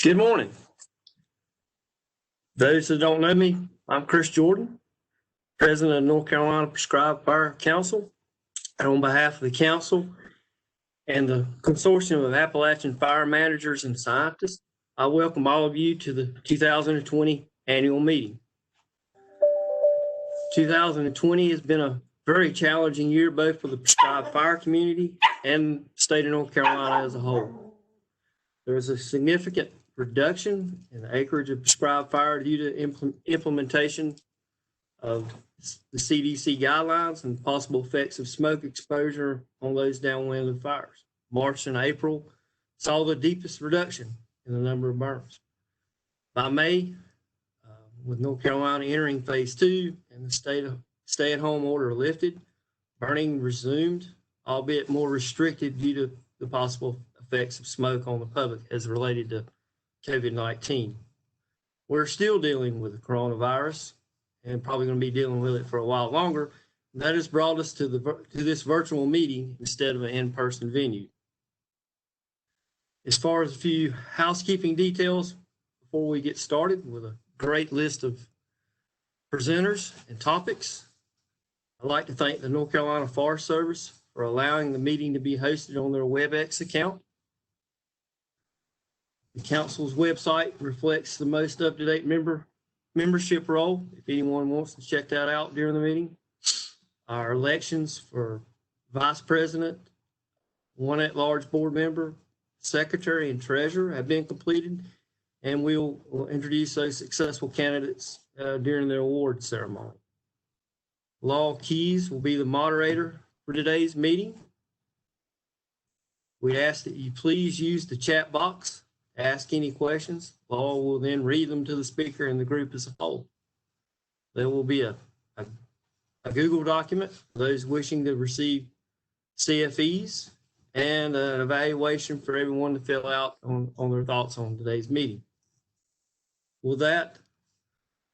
Good morning. Those that don't know me, I'm Chris Jordan, President of North Carolina Prescribed Fire Council. And on behalf of the council and the Consortium of Appalachian Fire Managers and Scientists, I welcome all of you to the 2020 annual meeting. 2020 has been a very challenging year, both for the prescribed fire community and the state of North Carolina as a whole. There was a significant reduction in the acreage of prescribed fire due to implementation of the CDC guidelines and possible effects of smoke exposure on those downwind of fires. March and April saw the deepest reduction in the number of burns. By May, with North Carolina entering phase 2 and the stay-at-home order lifted, burning resumed, albeit more restricted due to the possible effects of smoke on the public as related to COVID-19. We're still dealing with the coronavirus and probably going to be dealing with it for a while longer. That has brought us to this virtual meeting instead of an in-person venue. As far as a few housekeeping details before we get started with a great list of presenters and topics, I'd like to thank the North Carolina Forest Service for allowing the meeting to be hosted on their WebEx account. The council's website reflects the most up-to-date membership roll, if anyone wants to check that out during the meeting. Our elections for vice president, one at-large board member, secretary, and treasurer have been completed, and we'll introduce those successful candidates during the award ceremony. Law Keys will be the moderator for today's meeting. We ask that you please use the chat box. Ask any questions. Law will then read them to the speaker and the group as a whole. There will be a Google document for those wishing to receive CFEs and an evaluation for everyone to fill out on their thoughts on today's meeting. With that,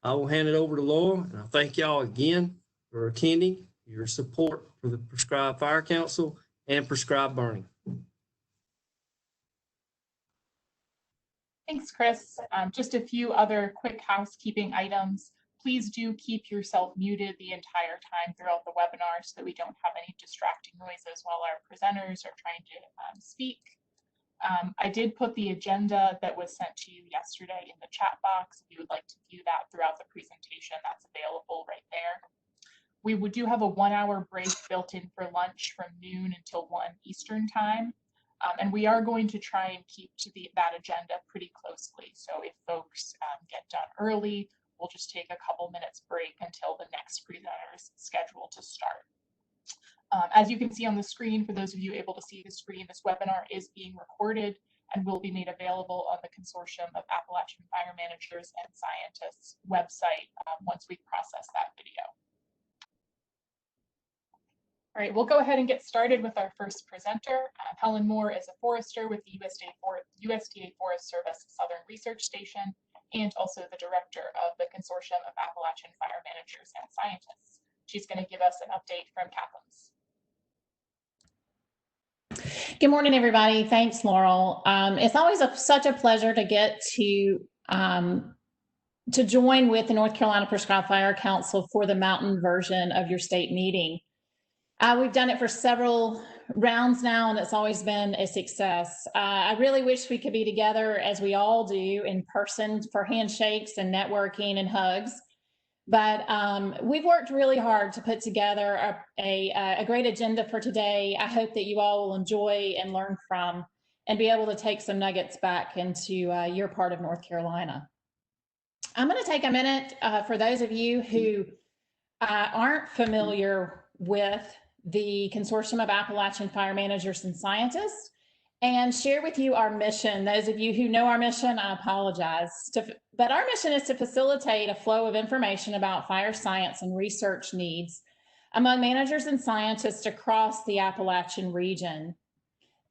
I will hand it over to Laura, and I thank y'all again for attending, your support for the Prescribed Fire Council and Prescribed Burning. Thanks, Chris. Just a few other quick housekeeping items. Please do keep yourself muted the entire time throughout the webinar so that we don't have any distracting noises while our presenters are trying to speak. I did put the agenda that was sent to you yesterday in the chat box. If you would like to view that throughout the presentation, that's available right there. We do have a 1-hour break built in for lunch from noon until 1 Eastern time. And we are going to try and keep to that agenda pretty closely. So if folks get done early, we'll just take a couple minutes break until the next presenter is scheduled to start. As you can see on the screen, for those of you able to see the screen, this webinar is being recorded and will be made available on the Consortium of Appalachian Fire Managers and Scientists website once we process that video. All right, we'll go ahead and get started with our first presenter. Helen Moore is a forester with the USDA Forest Service Southern Research Station and also the director of the Consortium of Appalachian Fire Managers and Scientists. She's going to give us an update from Catherine's. Good morning, everybody. Thanks, Laurel. It's always such a pleasure to get to join with the North Carolina Prescribed Fire Council for the mountain version of your state meeting. We've done it for several rounds now, and it's always been a success. I really wish we could be together, as we all do, in person for handshakes and networking and hugs. But we've worked really hard to put together a great agenda for today. I hope that you all will enjoy and learn from and be able to take some nuggets back into your part of North Carolina. I'm going to take a minute for those of you who aren't familiar with the Consortium of Appalachian Fire Managers and Scientists and share with you our mission. Those of you who know our mission, I apologize. But our mission is to facilitate a flow of information about fire science and research needs among managers and scientists across the Appalachian region.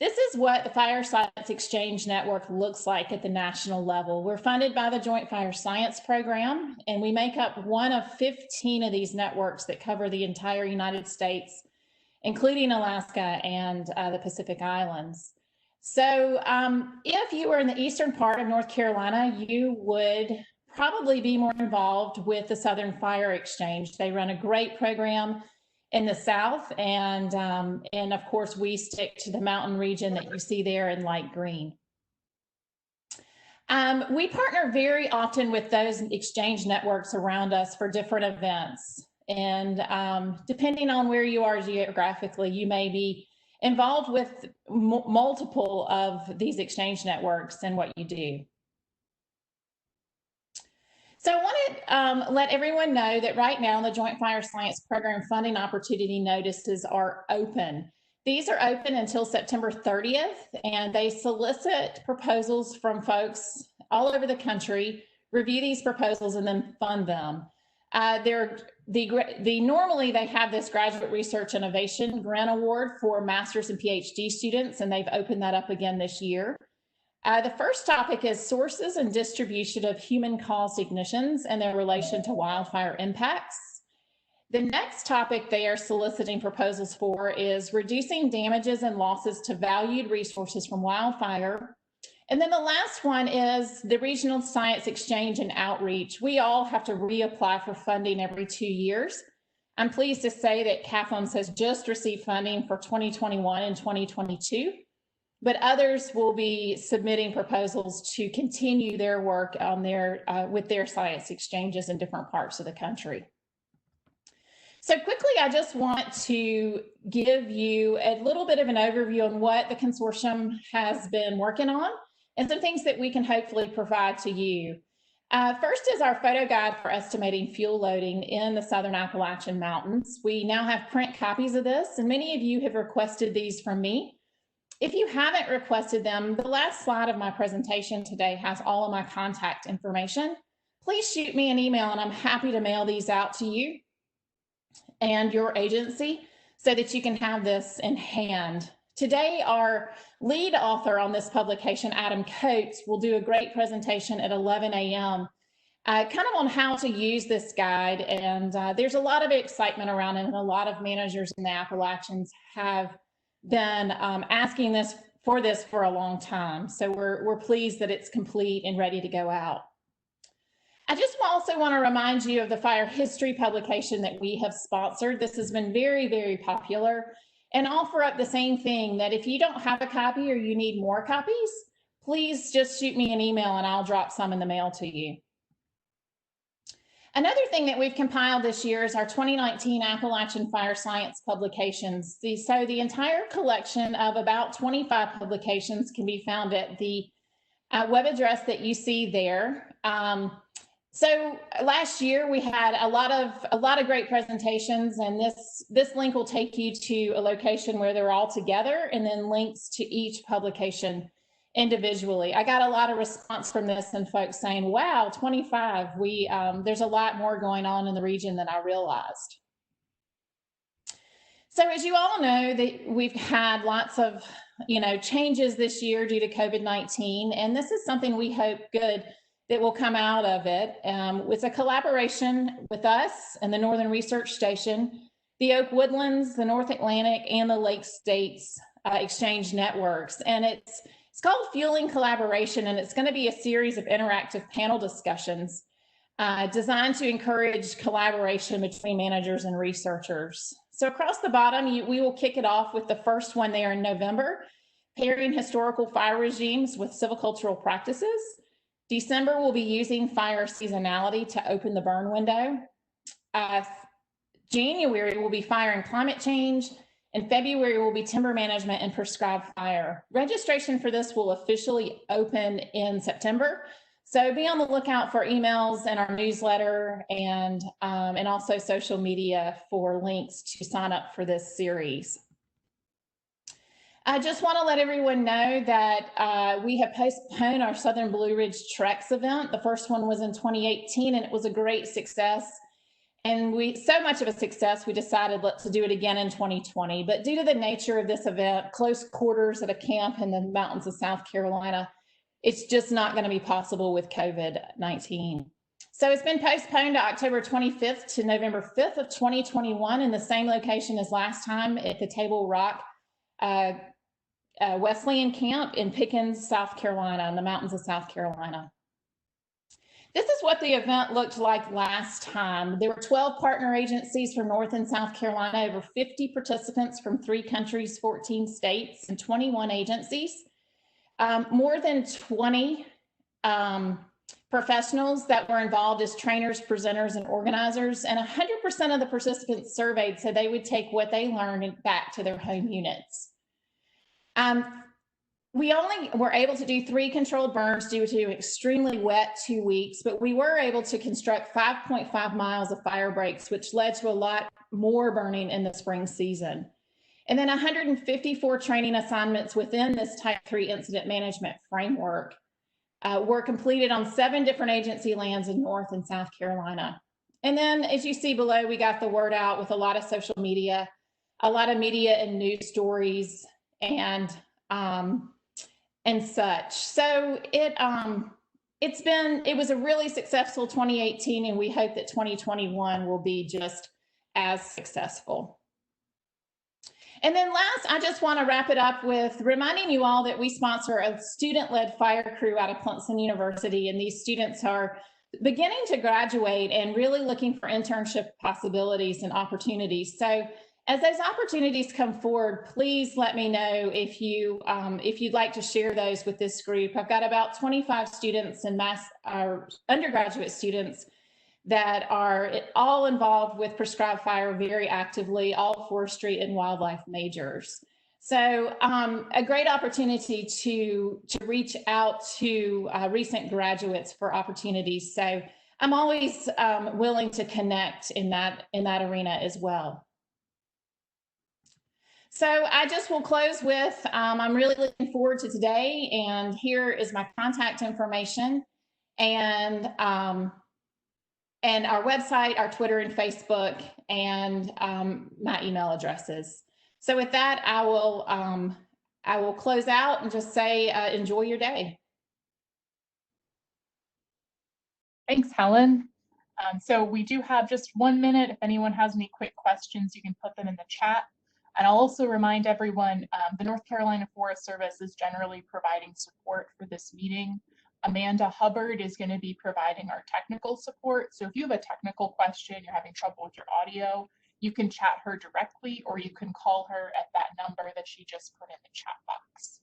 This is what the Fire Science Exchange Network looks like at the national level. We're funded by the Joint Fire Science Program, and we make up one of 15 of these networks that cover the entire United States, including Alaska and the Pacific Islands. So if you were in the eastern part of North Carolina, you would probably be more involved with the Southern Fire Exchange. They run a great program in the South, and of course, we stick to the mountain region that you see there in light green. We partner very often with those exchange networks around us for different events. And depending on where you are geographically, you may be involved with multiple of these exchange networks and what you do. So I want to let everyone know that right now the Joint Fire Science Program funding opportunity notices are open. These are open until September 30th, and they solicit proposals from folks all over the country, review these proposals, and then fund them. Normally they have this Graduate Research Innovation Grant Award for master's and PhD students, and they've opened that up again this year. The first topic is sources and distribution of human-caused ignitions and their relation to wildfire impacts. The next topic they are soliciting proposals for is reducing damages and losses to valued resources from wildfire. And then the last one is the Regional Science Exchange and Outreach. We all have to reapply for funding every 2 years. I'm pleased to say that CAFMS has just received funding for 2021 and 2022, but others will be submitting proposals to continue their work on with their science exchanges in different parts of the country. So quickly, I just want to give you a little bit of an overview on what the consortium has been working on and some things that we can hopefully provide to you. First is our photo guide for estimating fuel loading in the Southern Appalachian Mountains. We now have print copies of this, and many of you have requested these from me. If you haven't requested them, the last slide of my presentation today has all of my contact information. Please shoot me an email, and I'm happy to mail these out to you and your agency so that you can have this in hand. Today, our lead author on this publication, Adam Coates, will do a great presentation at 11 a.m. Kind of on how to use this guide. And there's a lot of excitement around it, and a lot of managers in the Appalachians have been asking for this for a long time. So we're pleased that it's complete and ready to go out. I just also want to remind you of the fire history publication that we have sponsored. This has been very, very popular, and offer up the same thing, that if you don't have a copy or you need more copies, please just shoot me an email and I'll drop some in the mail to you. Another thing that we've compiled this year is our 2019 Appalachian Fire Science publications. So the entire collection of about 25 publications can be found at the web address that you see there. So last year we had a lot of great presentations, and this link will take you to a location where they're all together, and then links to each publication individually. I got a lot of response from this, and folks saying, wow, 25, there's a lot more going on in the region than I realized. So as you all know, that we've had lots of changes this year due to COVID-19, and this is something we hope good that will come out of it. It's a collaboration with us and the Northern Research Station, the Oak Woodlands, the North Atlantic, and the Lake States Exchange Networks. And it's called Fueling Collaboration, and it's going to be a series of interactive panel discussions designed to encourage collaboration between managers and researchers. So across the bottom, we will kick it off with the first one there in November, pairing historical fire regimes with silvicultural practices. December, we'll be using fire seasonality to open the burn window. January, we'll be fire and climate change. In February, will be timber management and prescribed fire. Registration for this will officially open in September. So be on the lookout for emails and our newsletter, and also social media for links to sign up for this series. I just want to let everyone know that we have postponed our Southern Blue Ridge Treks event. The first one was in 2018, and it was a great success. And so much of a success, we decided let's do it again in 2020. But due to the nature of this event, close quarters at a camp in the mountains of South Carolina, it's just not going to be possible with COVID-19. So it's been postponed to October 25th to November 5th of 2021 in the same location as last time at the Table Rock Wesleyan Camp in Pickens, South Carolina, in the mountains of South Carolina. This is what the event looked like last time. There were 12 partner agencies from North and South Carolina, over 50 participants from 3 countries, 14 states, and 21 agencies. More than 20 professionals that were involved as trainers, presenters, and organizers, and 100% of the participants surveyed said they would take what they learned back to their home units. We only were able to do 3 controlled burns due to extremely wet 2 weeks, but we were able to construct 5.5 miles of fire breaks, which led to a lot more burning in the spring season. And then 154 training assignments within this Type 3 incident management framework were completed on 7 different agency lands in North and South Carolina. And then, as you see below, we got the word out with a lot of social media, a lot of media and news stories, and such. So it was a really successful 2018, and we hope that 2021 will be just as successful. And then last, I just want to wrap it up with reminding you all that we sponsor a student-led fire crew out of Clemson University, and these students are beginning to graduate and really looking for internship possibilities and opportunities. So as those opportunities come forward, please let me know if you'd like to share those with this group. I've got about 25 students and undergraduate students that are all involved with prescribed fire very actively, all forestry and wildlife majors. So a great opportunity to reach out to recent graduates for opportunities. So I'm always willing to connect in that arena as well. So I just will close with, I'm really looking forward to today, and here is my contact information and our website, our Twitter and Facebook, and my email addresses. So with that, I will close out and just say, enjoy your day. Thanks, Helen. So we do have just 1 minute. If anyone has any quick questions, you can put them in the chat. And I'll also remind everyone, the North Carolina Forest Service is generally providing support for this meeting. Amanda Hubbard is going to be providing our technical support. So if you have a technical question, you're having trouble with your audio, you can chat her directly, or you can call her at that number that she just put in the chat box.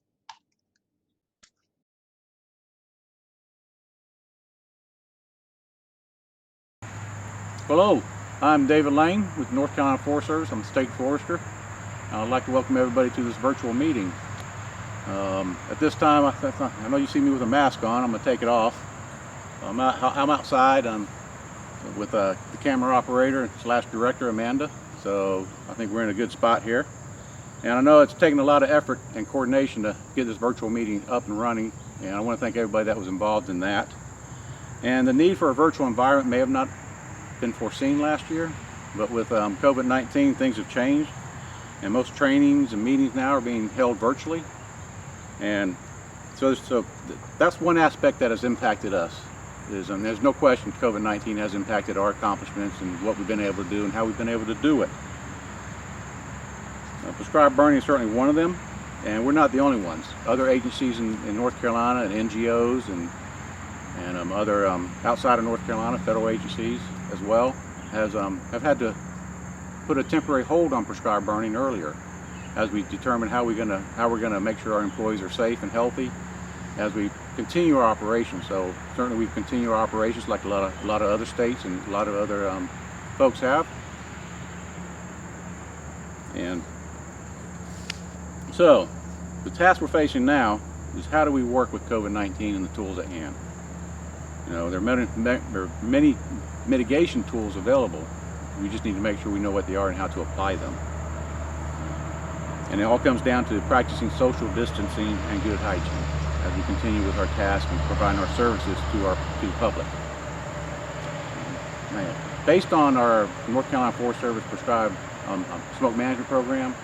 Hello, I'm David Lane with North Carolina Forest Service. I'm a state forester. I'd like to welcome everybody to this virtual meeting. At this time, I know you see me with a mask on. I'm going to take it off. I'm outside. I'm with the camera operator / director, Amanda. So I think we're in a good spot here. And I know it's taken a lot of effort and coordination to get this virtual meeting up and running. And I want to thank everybody that was involved in that. And the need for a virtual environment may have not been foreseen last year, but with COVID-19, things have changed. And most trainings and meetings now are being held virtually. And so that's one aspect that has impacted us. There's no question COVID-19 has impacted our accomplishments and what we've been able to do and how we've been able to do it. Prescribed burning is certainly one of them, and we're not the only ones. Other agencies in North Carolina and NGOs and other outside of North Carolina, federal agencies as well, have had to put a temporary hold on prescribed burning earlier, as we determine how we're gonna make sure our employees are safe and healthy as we continue our operations. So certainly we've continued our operations like a lot of other states and a lot of other folks have. And so the task we're facing now is how do we work with COVID-19 and the tools at hand. You know, there are many mitigation tools available. We just need to make sure we know what they are and how to apply them. And it all comes down to practicing social distancing and good hygiene as we continue with our task and providing our services to the public. Based on our North Carolina Forest Service prescribed smoke management program,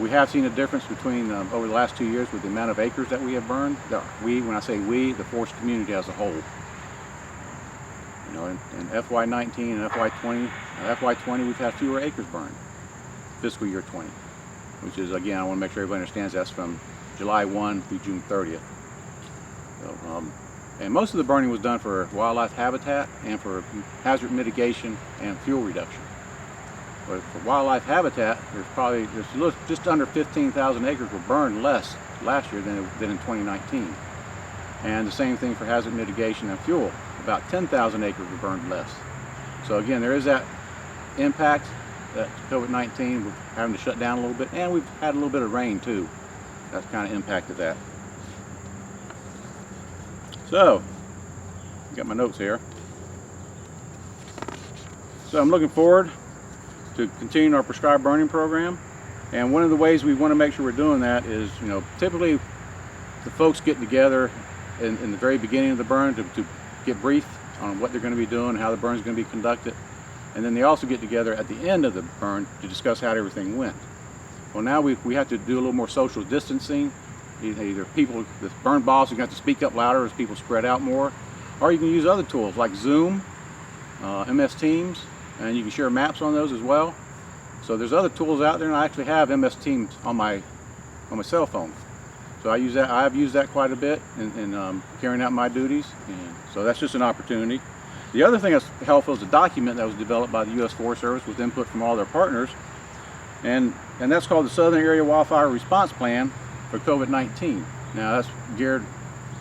we have seen a difference between over the last 2 years with the amount of acres that we have burned. When I say we, the forest community as a whole. You know, in FY19 and FY20, FY20 we've had fewer acres burned. Fiscal year 20, which is, again, I want to make sure everybody understands that's from July 1 through June 30th. So, and most of the burning was done for wildlife habitat and for hazard mitigation and fuel reduction. But for wildlife habitat, just under 15,000 acres were burned less last year than in 2019. And the same thing for hazard mitigation and fuel. About 10,000 acres were burned less. So again, there is that impact that COVID-19, we're having to shut down a little bit, and we've had a little bit of rain too. That's kind of impacted that. So, got my notes here. So I'm looking forward to continuing our prescribed burning program. And one of the ways we want to make sure we're doing that is, typically the folks get together in the very beginning of the burn to get briefed on what they're going to be doing, how the burn is going to be conducted. And then they also get together at the end of the burn to discuss how everything went. Well, now we have to do a little more social distancing. Either people, the burn boss, are going to have to speak up louder as people spread out more, or you can use other tools like Zoom, MS Teams, and you can share maps on those as well. So there's other tools out there, and I actually have MS Teams on my cell phone. So I use that. I've used that quite a bit in carrying out my duties, and so that's just an opportunity. The other thing that's helpful is a document that was developed by the U.S. Forest Service with input from all their partners, and that's called the Southern Area Wildfire Response Plan for COVID-19. Now that's geared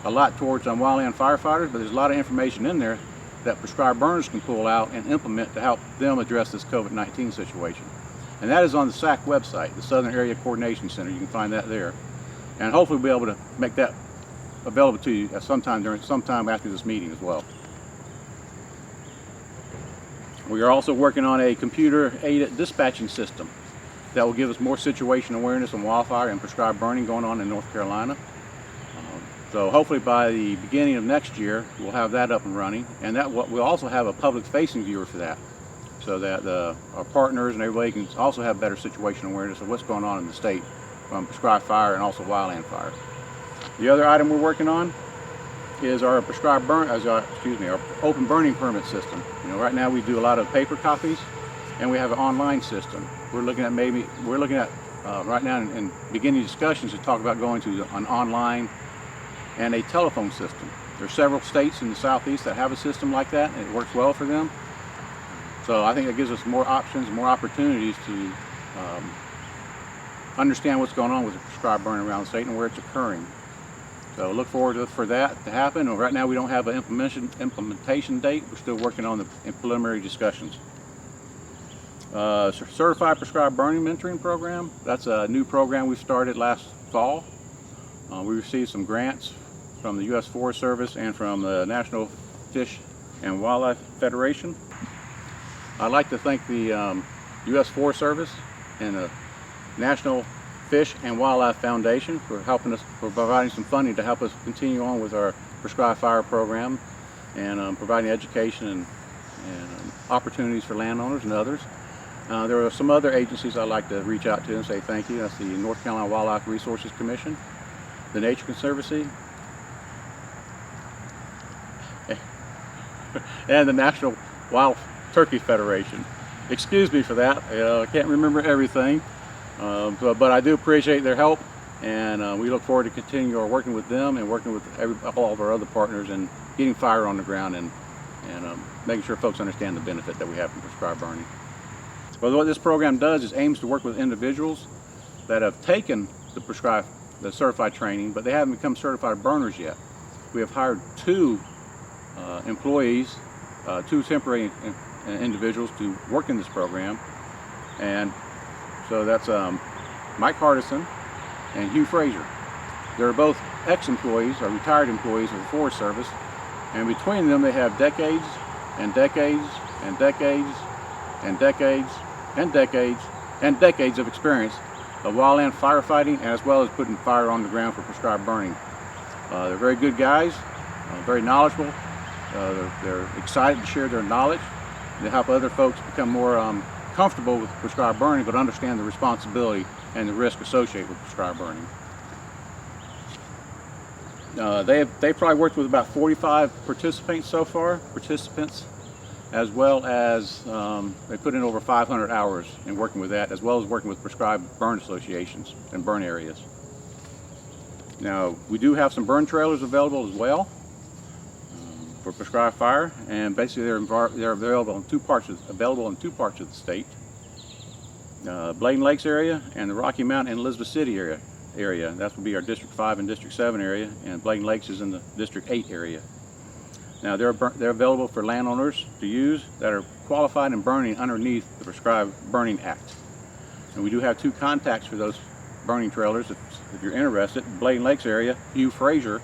a lot towards wildland firefighters, but there's a lot of information in there that prescribed burners can pull out and implement to help them address this COVID-19 situation. And that is on the SAC website, the Southern Area Coordination Center. You can find that there. And hopefully we'll be able to make that available to you at sometime after this meeting as well. We are also working on a computer-aided dispatching system that will give us more situation awareness on wildfire and prescribed burning going on in North Carolina. So hopefully by the beginning of next year, we'll have that up and running. And we'll also have a public-facing viewer for that, so that our partners and everybody can also have better situation awareness of what's going on in the state from prescribed fire and also wildland fire. The other item we're working on is our our open burning permit system. Right now we do a lot of paper copies, and we have an online system. We're looking at right now in beginning discussions to talk about going to an online and a telephone system. There are several states in the southeast that have a system like that, and it works well for them. So I think it gives us more options, more opportunities to understand what's going on with the prescribed burning around the state and where it's occurring. So look forward for that to happen. Right now we don't have an implementation date. We're still working on the preliminary discussions. Certified Prescribed Burning Mentoring Program. That's a new program we started last fall. We received some grants from the U.S. Forest Service and from the National Fish and Wildlife Federation. I'd like to thank the U.S. Forest Service and the National Fish and Wildlife Foundation for providing some funding to help us continue on with our prescribed fire program and providing education and opportunities for landowners and others. There are some other agencies I'd like to reach out to and say thank you. That's the North Carolina Wildlife Resources Commission, the Nature Conservancy, and the National Wild Turkey Federation. Excuse me for that. I can't remember everything, but I do appreciate their help, and we look forward to continue our working with them and working with all of our other partners and getting fire on the ground and making sure folks understand the benefit that we have from prescribed burning. Well, what this program does is aims to work with individuals that have taken the certified training, but they haven't become certified burners yet. We have hired two employees, two temporary individuals to work in this program, and so that's Mike Hardison and Hugh Frazier. They're both ex-employees or retired employees of the Forest Service, and between them they have decades and decades and decades and decades and decades and decades of experience of wildland firefighting, as well as putting fire on the ground for prescribed burning. They're very good guys, very knowledgeable. They're excited to share their knowledge to help other folks become more comfortable with prescribed burning, but understand the responsibility and the risk associated with prescribed burning. They've probably worked with about 45 participants so far, as well as they put in over 500 hours in working with that, as well as working with prescribed burn associations and burn areas. Now, we do have some burn trailers available as well for prescribed fire, and basically they're available in two parts of the state. Bladen Lakes area and the Rocky Mountain and Elizabeth City area. That would be our District 5 and District 7 area, and Bladen Lakes is in the District 8 area. Now they're available for landowners to use that are qualified and burning underneath the prescribed burning act. And we do have two contacts for those burning trailers if you're interested. Bladen Lakes area, Hugh Frazier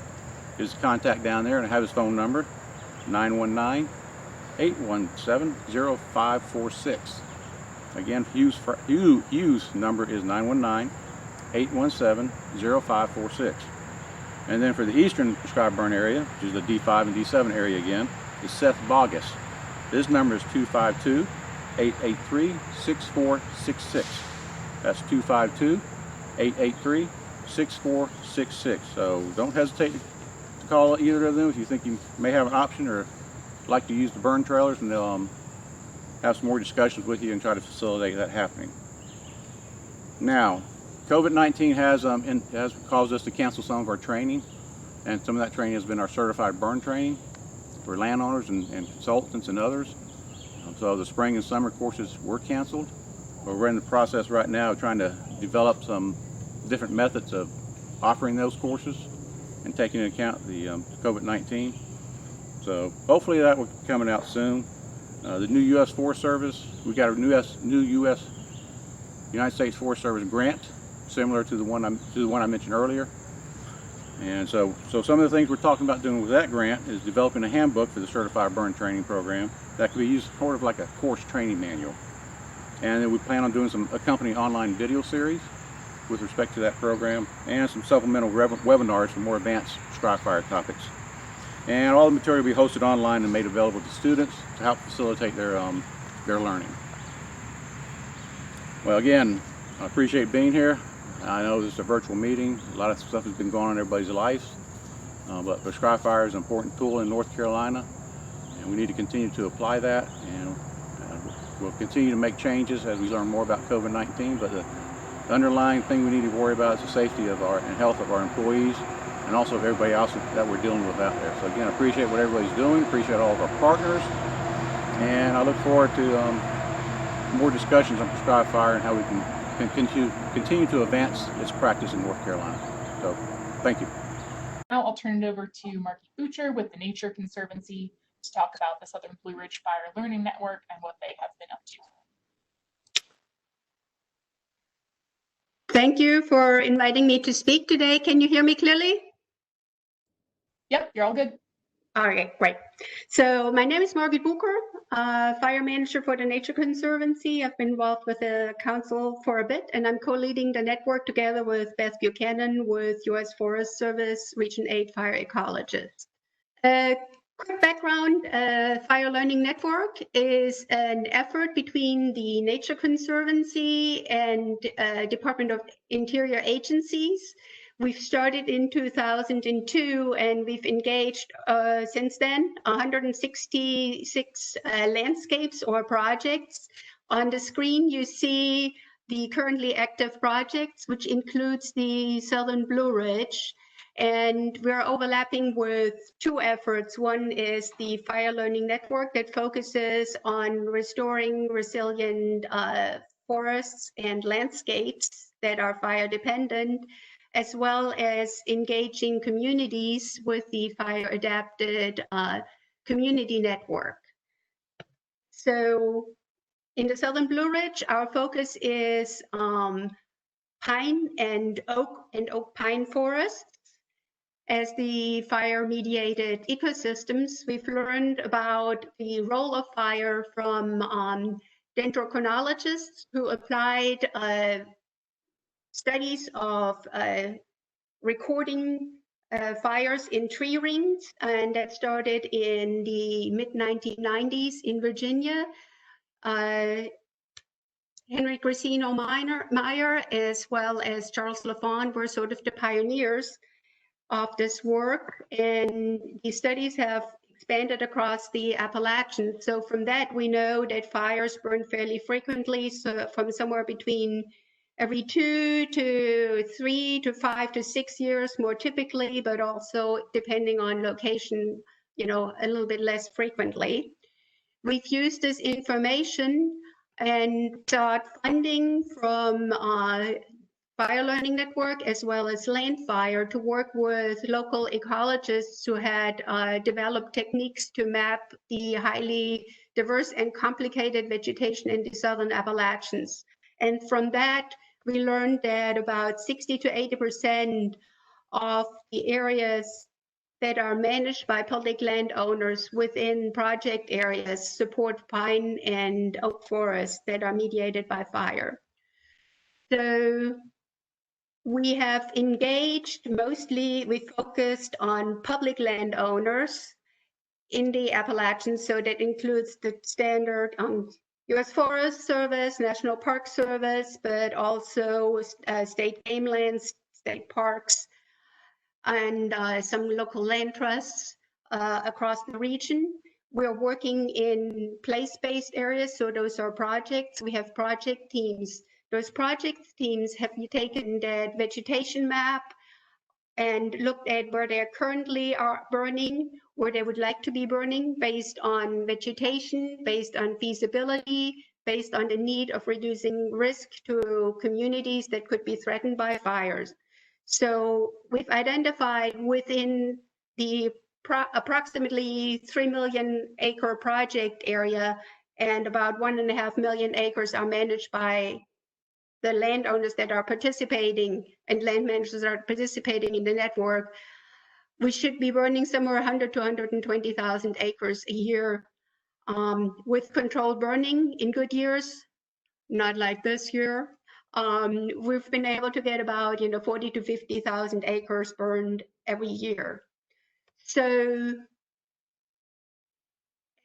is contact down there, and I have his phone number, 919-817-0546. Again, Hugh's number is 919-817-0546. And then for the eastern prescribed burn area, which is the D5 and D7 area again, is Seth Bogus. His number is 252-883-6466. That's 252-883-6466. So don't hesitate to call either of them if you think you may have an option or like to use the burn trailers, and they'll have some more discussions with you and try to facilitate that happening. Now, COVID-19 has caused us to cancel some of our training, and some of that training has been our certified burn training for landowners and consultants and others. So the spring and summer courses were canceled, but we're in the process right now of trying to develop some different methods of offering those courses and taking into account the COVID-19. So hopefully that will be coming out soon. The new U.S. Forest Service, we got a new U.S. United States Forest Service grant, similar to the one I mentioned earlier. And so some of the things we're talking about doing with that grant is developing a handbook for the Certified Burn Training Program that could be used sort of like a course training manual. And then we plan on doing some accompanying online video series with respect to that program, and some supplemental webinars for more advanced prescribed fire topics. And all the material will be hosted online and made available to students to help facilitate their learning. Well, again, I appreciate being here. I know this is a virtual meeting. A lot of stuff has been going on in everybody's lives, but prescribed fire is an important tool in North Carolina, and we need to continue to apply that. And we'll continue to make changes as we learn more about COVID-19. But the underlying thing we need to worry about is the safety of and health of our employees, and also of everybody else that we're dealing with out there. So again, I appreciate what everybody's doing, appreciate all of our partners, and I look forward to more discussions on prescribed fire and how we can continue to advance its practice in North Carolina. So, thank you. Now I'll turn it over to Marky Butcher with the Nature Conservancy to talk about the Southern Blue Ridge Fire Learning Network and what they have been up to. Thank you for inviting me to speak today. Can you hear me clearly? Yep, you're all good. All right, great. So my name is Margit Bucher, fire manager for the Nature Conservancy. I've been involved with the council for a bit, and I'm co-leading the network together with Beth Buchanan with U.S. Forest Service Region 8 Fire Ecologists. Quick background, Fire Learning Network is an effort between the Nature Conservancy and Department of Interior agencies. We've started in 2002, and we've engaged since then 166 landscapes or projects. On the screen, you see the currently active projects, which includes the Southern Blue Ridge. And we're overlapping with two efforts. One is the Fire Learning Network that focuses on restoring resilient forests and landscapes that are fire dependent, as well as engaging communities with the fire adapted community network. So in the Southern Blue Ridge, our focus is pine and oak pine forests. As the fire-mediated ecosystems, we've learned about the role of fire from dendrochronologists who applied studies of recording fires in tree rings, and that started in the mid-1990s in Virginia. Henry Gracino Meyer, as well as Charles Lafon, were sort of the pioneers of this work, and these studies have expanded across the Appalachian. So from that, we know that fires burn fairly frequently, so from somewhere between every 2 to 3 to 5 to 6 years more typically, but also depending on location, a little bit less frequently. We've used this information and sought funding from Fire Learning Network as well as Landfire to work with local ecologists who had developed techniques to map the highly diverse and complicated vegetation in the southern Appalachians. And from that, we learned that about 60 to 80% of the areas that are managed by public landowners within project areas support pine and oak forests that are mediated by fire. So we have engaged mostly, we focused on public landowners in the Appalachians, so that includes the standard U.S. Forest Service, National Park Service, but also state game lands, state parks, and some local land trusts across the region. We're working in place-based areas, so those are projects. We have project teams. Those project teams have taken that vegetation map and looked at where they currently are burning, where they would like to be burning based on vegetation, based on feasibility, based on the need of reducing risk to communities that could be threatened by fires. So we've identified within the approximately 3 million acre project area, and about 1.5 million acres are managed by the landowners that are participating and land managers that are participating in the network. We should be burning somewhere 100 to 120,000 acres a year with controlled burning in good years, not like this year. We've been able to get about 40 to 50,000 acres burned every year. So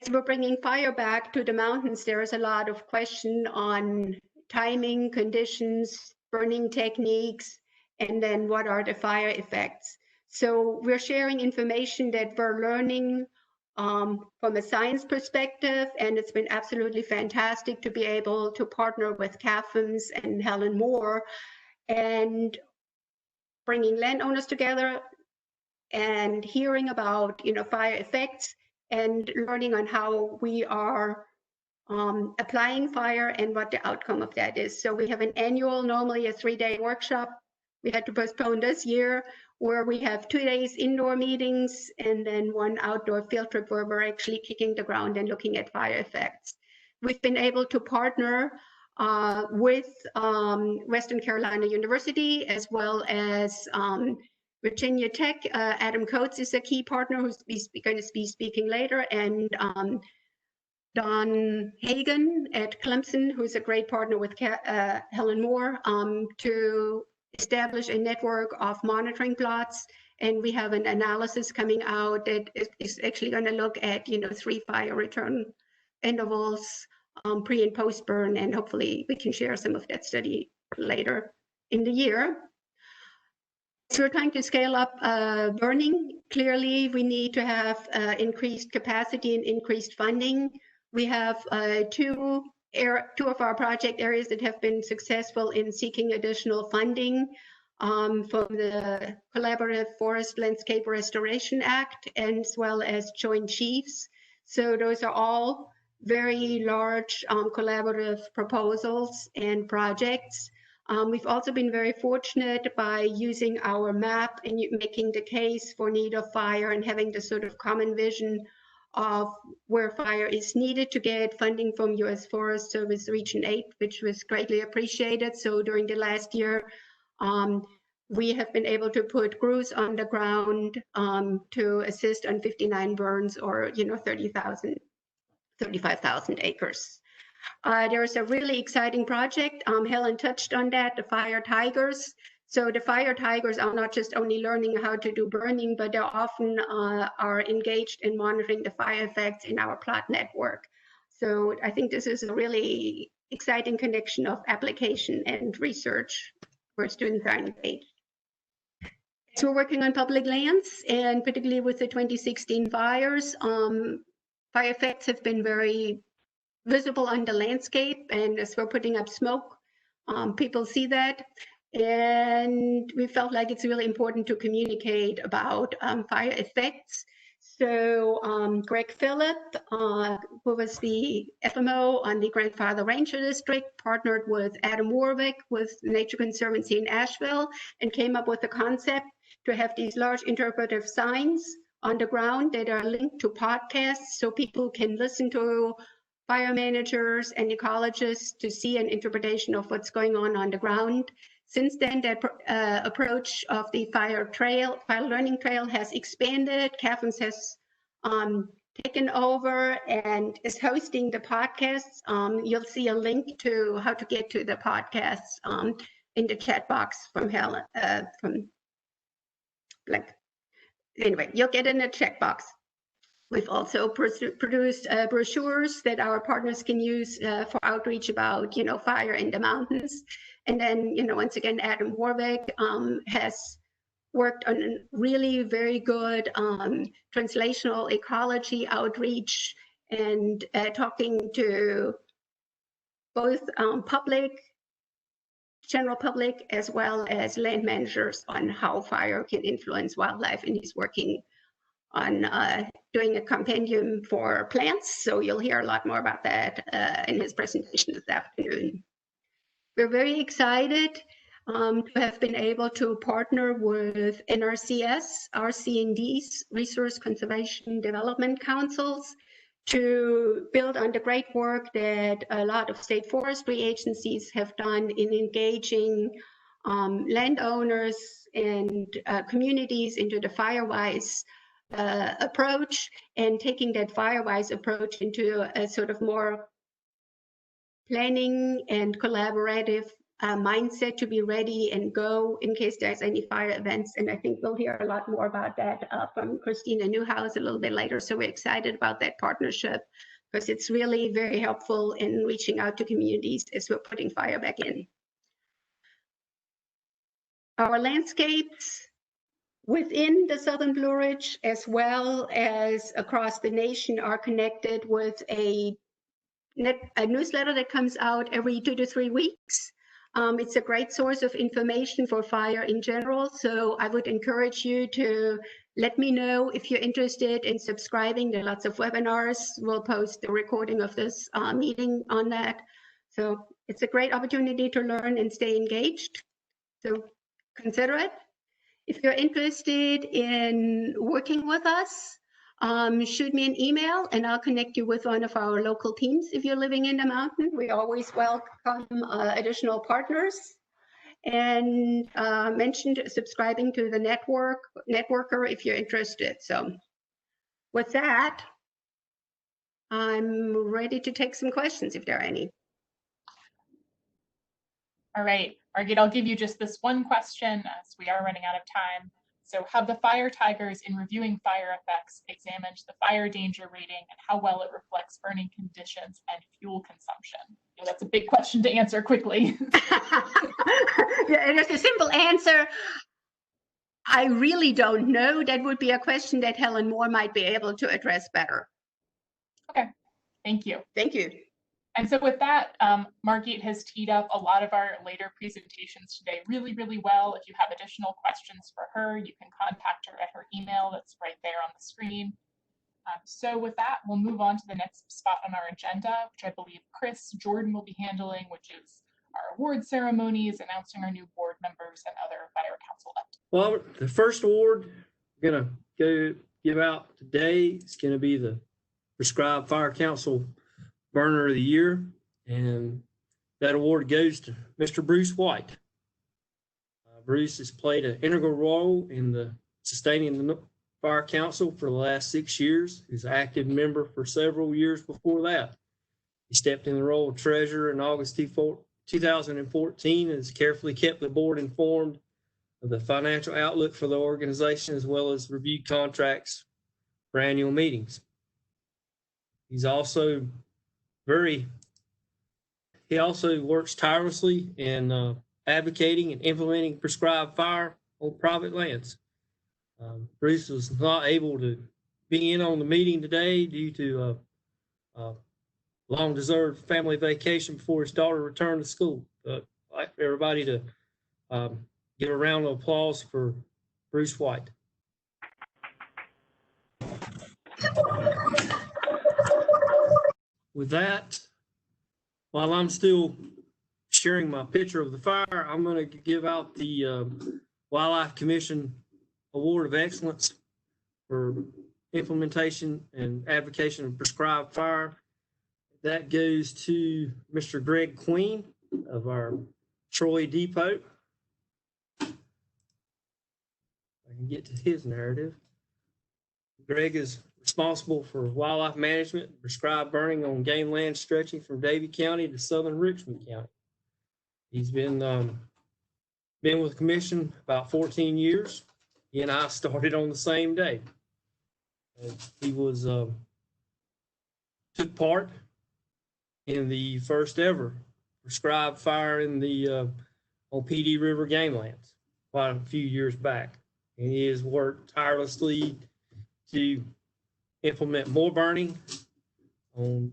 as we're bringing fire back to the mountains, there is a lot of question on timing, conditions, burning techniques, and then what are the fire effects. So we're sharing information that we're learning from a science perspective, and it's been absolutely fantastic to be able to partner with CAFMS and Helen Moore and bringing landowners together and hearing about fire effects and learning on how we are applying fire and what the outcome of that is. So we have an annual, normally a 3-day workshop. We had to postpone this year, where we have 2 days indoor meetings and then 1 outdoor field trip where we're actually kicking the ground and looking at fire effects. We've been able to partner with Western Carolina University as well as Virginia Tech. Adam Coates is a key partner who's going to be speaking later, and Don Hagan at Clemson, who's a great partner with Helen Moore, to establish a network of monitoring plots. And we have an analysis coming out that is actually going to look at 3 fire return intervals, pre and post burn, and hopefully we can share some of that study later in the year. So we're trying to scale up burning. Clearly, we need to have increased capacity and increased funding. We have two of our project areas that have been successful in seeking additional funding from the Collaborative Forest Landscape Restoration Act, as well as Joint Chiefs. So those are all very large collaborative proposals and projects. We've also been very fortunate by using our map and making the case for need of fire and having the sort of common vision of where fire is needed to get funding from U.S. Forest Service Region 8, which was greatly appreciated. So during the last year, we have been able to put crews on the ground to assist on 59 burns or 35,000 acres. There's a really exciting project. Helen touched on that, the Fire Tigers. So the Fire Tigers are not just only learning how to do burning, but they often are engaged in monitoring the fire effects in our plot network. So I think this is a really exciting connection of application and research where students are engaged. So we're working on public lands, and particularly with the 2016 fires, fire effects have been very visible on the landscape, and as we're putting up smoke people see that. And we felt like it's really important to communicate about fire effects. So Greg Phillip, who was the FMO on the Grandfather Ranger District, partnered with Adam Warwick with Nature Conservancy in Asheville and came up with the concept to have these large interpretive signs on the ground that are linked to podcasts so people can listen to fire managers and ecologists to see an interpretation of what's going on the ground. Since then, that approach of the fire learning trail has expanded. Caffins has taken over and is hosting the podcasts. You'll see a link to how to get to the podcasts in the chat box from Helen, anyway, you'll get in the chat box. We've also produced brochures that our partners can use for outreach about, fire in the mountains. And then, once again, Adam Warwick has worked on a really very good translational ecology outreach and talking to both general public, as well as land managers on how fire can influence wildlife. And he's working on doing a compendium for plants. So you'll hear a lot more about that in his presentation this afternoon. We're very excited to have been able to partner with NRCS, RC&D's Resource Conservation Development Councils, to build on the great work that a lot of state forestry agencies have done in engaging landowners and communities into the FireWise approach, and taking that FireWise approach into a sort of more planning and collaborative mindset to be ready and go in case there's any fire events. And I think we'll hear a lot more about that from Christina Newhouse a little bit later. So we're excited about that partnership because it's really very helpful in reaching out to communities as we're putting fire back in. Our landscapes within the Southern Blue Ridge, as well as across the nation, are connected with a newsletter that comes out every 2 to 3 weeks. It's a great source of information for fire in general. So I would encourage you to let me know if you're interested in subscribing. There are lots of webinars. We'll post the recording of this meeting on that. So it's a great opportunity to learn and stay engaged. So consider it. If you're interested in working with us, shoot me an email and I'll connect you with one of our local teams. If you're living in the mountain, we always welcome additional partners. And mentioned subscribing to the networker if you're interested. So with that, I'm ready to take some questions if there are any. All right, Margit, I'll give you just this one question as we are running out of time. So have the fire tigers, in reviewing fire effects, examined the fire danger rating and how well it reflects burning conditions and fuel consumption? That's a big question to answer quickly. Yeah, there's a simple answer. I really don't know. That would be a question that Helen Moore might be able to address better. Okay, thank you. Thank you. And so with that, Margit has teed up a lot of our later presentations today really, really well. If you have additional questions for her, you can contact her at her email that's right there on the screen. So with that, we'll move on to the next spot on our agenda, which I believe Chris Jordan will be handling, which is our award ceremonies, announcing our new board members and other fire council updates. Well, the first award we're going to go give out today is going to be the Prescribed Fire Council Burner of the Year, and that award goes to Mr. Bruce White. Bruce has played an integral role in the sustaining the Fire Council for the last 6 years. He's an active member for several years before that. He stepped in the role of treasurer in August 2014 and has carefully kept the board informed of the financial outlook for the organization, as well as reviewed contracts for annual meetings. He's also he also works tirelessly in advocating and implementing prescribed fire on private lands. Bruce was not able to be in on the meeting today due to a long-deserved family vacation before his daughter returned to school. But like for everybody to give a round of applause for Bruce White. With that, while I'm still sharing my picture of the fire, I'm going to give out the Wildlife Commission Award of Excellence for implementation and advocacy of prescribed fire. That goes to Mr. Greg Queen of our Troy Depot. I can get to his narrative. Greg is responsible for wildlife management, prescribed burning on game land stretching from Davie County to southern Richmond County. He's been with the commission about 14 years. He and I started on the same day. He was took part in the first ever prescribed fire in the on PD River game lands quite a few years back, and he has worked tirelessly to implement more burning on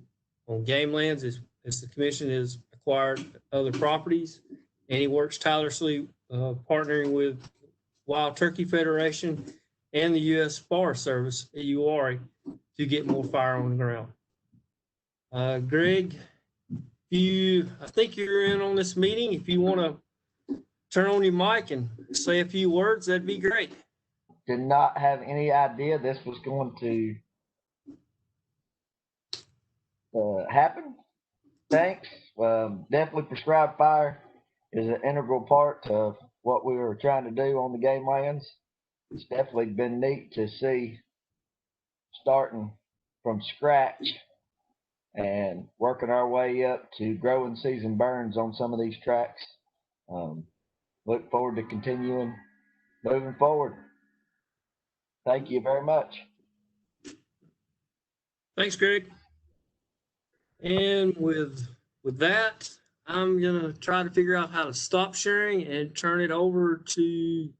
game lands as the commission has acquired other properties, and he works tirelessly partnering with Wild Turkey Federation and the U.S. Forest Service, URI, to get more fire on the ground. Greg, I think you're in on this meeting. If you want to turn on your mic and say a few words, that'd be great. Did not have any idea this was going to happen. Thanks. Definitely prescribed fire is an integral part of what we were trying to do on the game lands. It's definitely been neat to see starting from scratch and working our way up to growing season burns on some of these tracks. Look forward to continuing moving forward. Thank you very much. Thanks, Greg. And with that, I'm gonna try to figure out how to stop sharing and turn it over to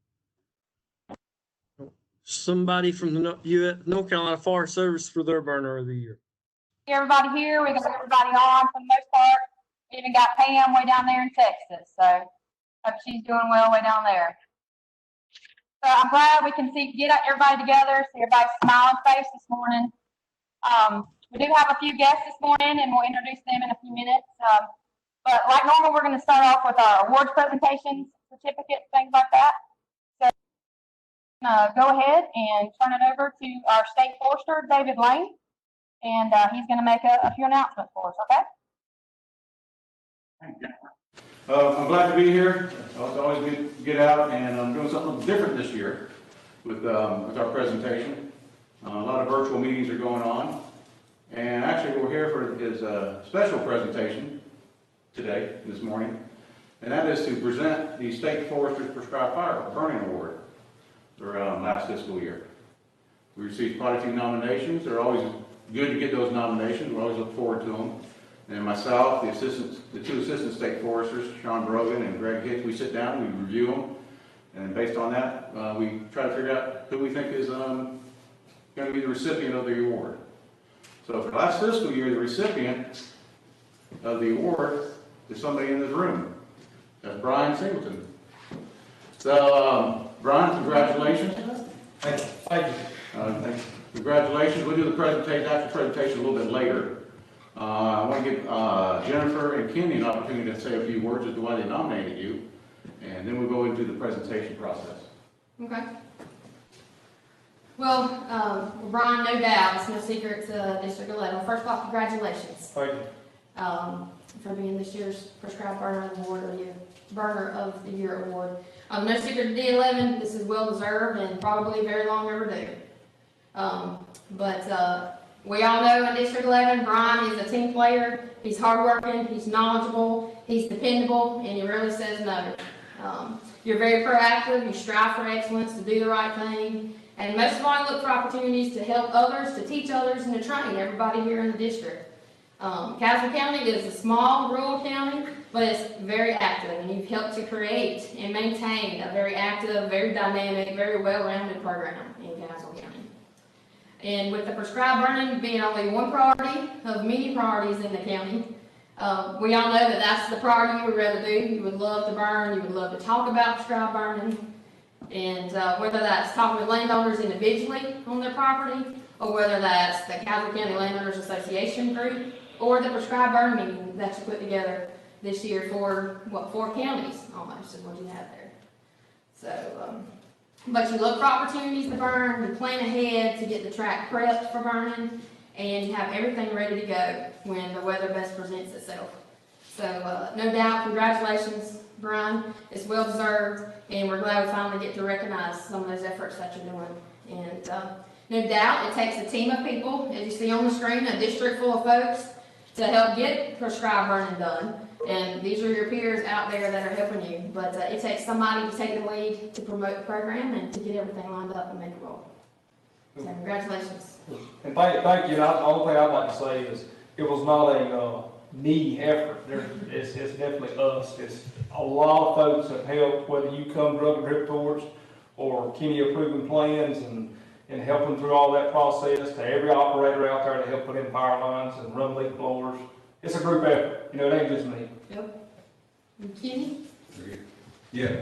somebody from the North Carolina Forest Service for their burner of the year. Everybody here, we got everybody on for the most part. We even got Pam way down there in Texas, so hope she's doing well way down there. So I'm glad we can get everybody together, see everybody's smiling face this morning. We do have a few guests this morning, and we'll introduce them in a few minutes. But like normal, we're going to start off with our awards presentations, certificates, things like that. So go ahead and turn it over to our state forester, David Lane, and he's going to make a few announcements for us, okay? I'm glad to be here. It's always good to get out, and I'm doing something different this year with our presentation. A lot of virtual meetings are going on, and actually we're here for his special presentation today, this morning, and that is to present the State Forester's Prescribed Fire Burning Award for last fiscal year. We received quite a few nominations. They're always good to get those nominations. We always look forward to them. And myself, the two assistant state foresters, Sean Brogan and Greg Hicks, we sit down, we review them, and based on that, we try to figure out who we think is going to be the recipient of the award. So for last fiscal year, the recipient of the award is somebody in this room. That's Brian Singleton. So, Brian, congratulations. Thank you. Congratulations. We'll do the presentation, actual presentation a little bit later. I want to give Jennifer and Kenny an opportunity to say a few words as to why they nominated you, and then we'll go into the presentation process. Okay. Well, Brian, no doubt, it's no secret, it's District 11. First of all, congratulations. Thank you. For being this year's Prescribed Burner Award, or your Burner of the Year Award. No secret to D11, this is well deserved and probably very long overdue. But we all know in District 11, Brian is a team player. He's hardworking, he's knowledgeable, he's dependable, and he really says no. You're very proactive, you strive for excellence, to do the right thing, and most of all, you look for opportunities to help others, to teach others, and to train everybody here in the district. Castle County is a small rural county, but it's very active, and you've helped to create and maintain a very active, very dynamic, very well-rounded program in Castle County. And with the prescribed burning being only one priority of many priorities in the county, We all know that that's the priority you would rather do. You would love to burn, you would love to talk about prescribed burning. And whether that's talking with landowners individually on their property, or whether that's the Castle County Landowners Association group, or the prescribed burn meeting that you put together this year for, what, 4 counties almost is what you have there. So, but you look for opportunities to burn, you plan ahead to get the track prepped for burning, and you have everything ready to go when the weather best presents itself. So, no doubt, congratulations, Brian. It's well deserved, and we're glad we finally get to recognize some of those efforts that you're doing. And no doubt, it takes a team of people, as you see on the screen, a district full of folks, to help get prescribed burning done. And these are your peers out there that are helping you. But it takes somebody to take the lead to promote the program and to get everything lined up and make it roll. So congratulations. And thank you. The only thing I'd like to say is it was not a me effort. It's definitely us. It's a lot of folks have helped, whether you come drug and drip tours or Kenny approving plans and helping through all that process, to every operator out there to help put in fire lines and run leak blowers. It's a group effort. You know, it ain't just me. Yep. And Kenny? Yeah.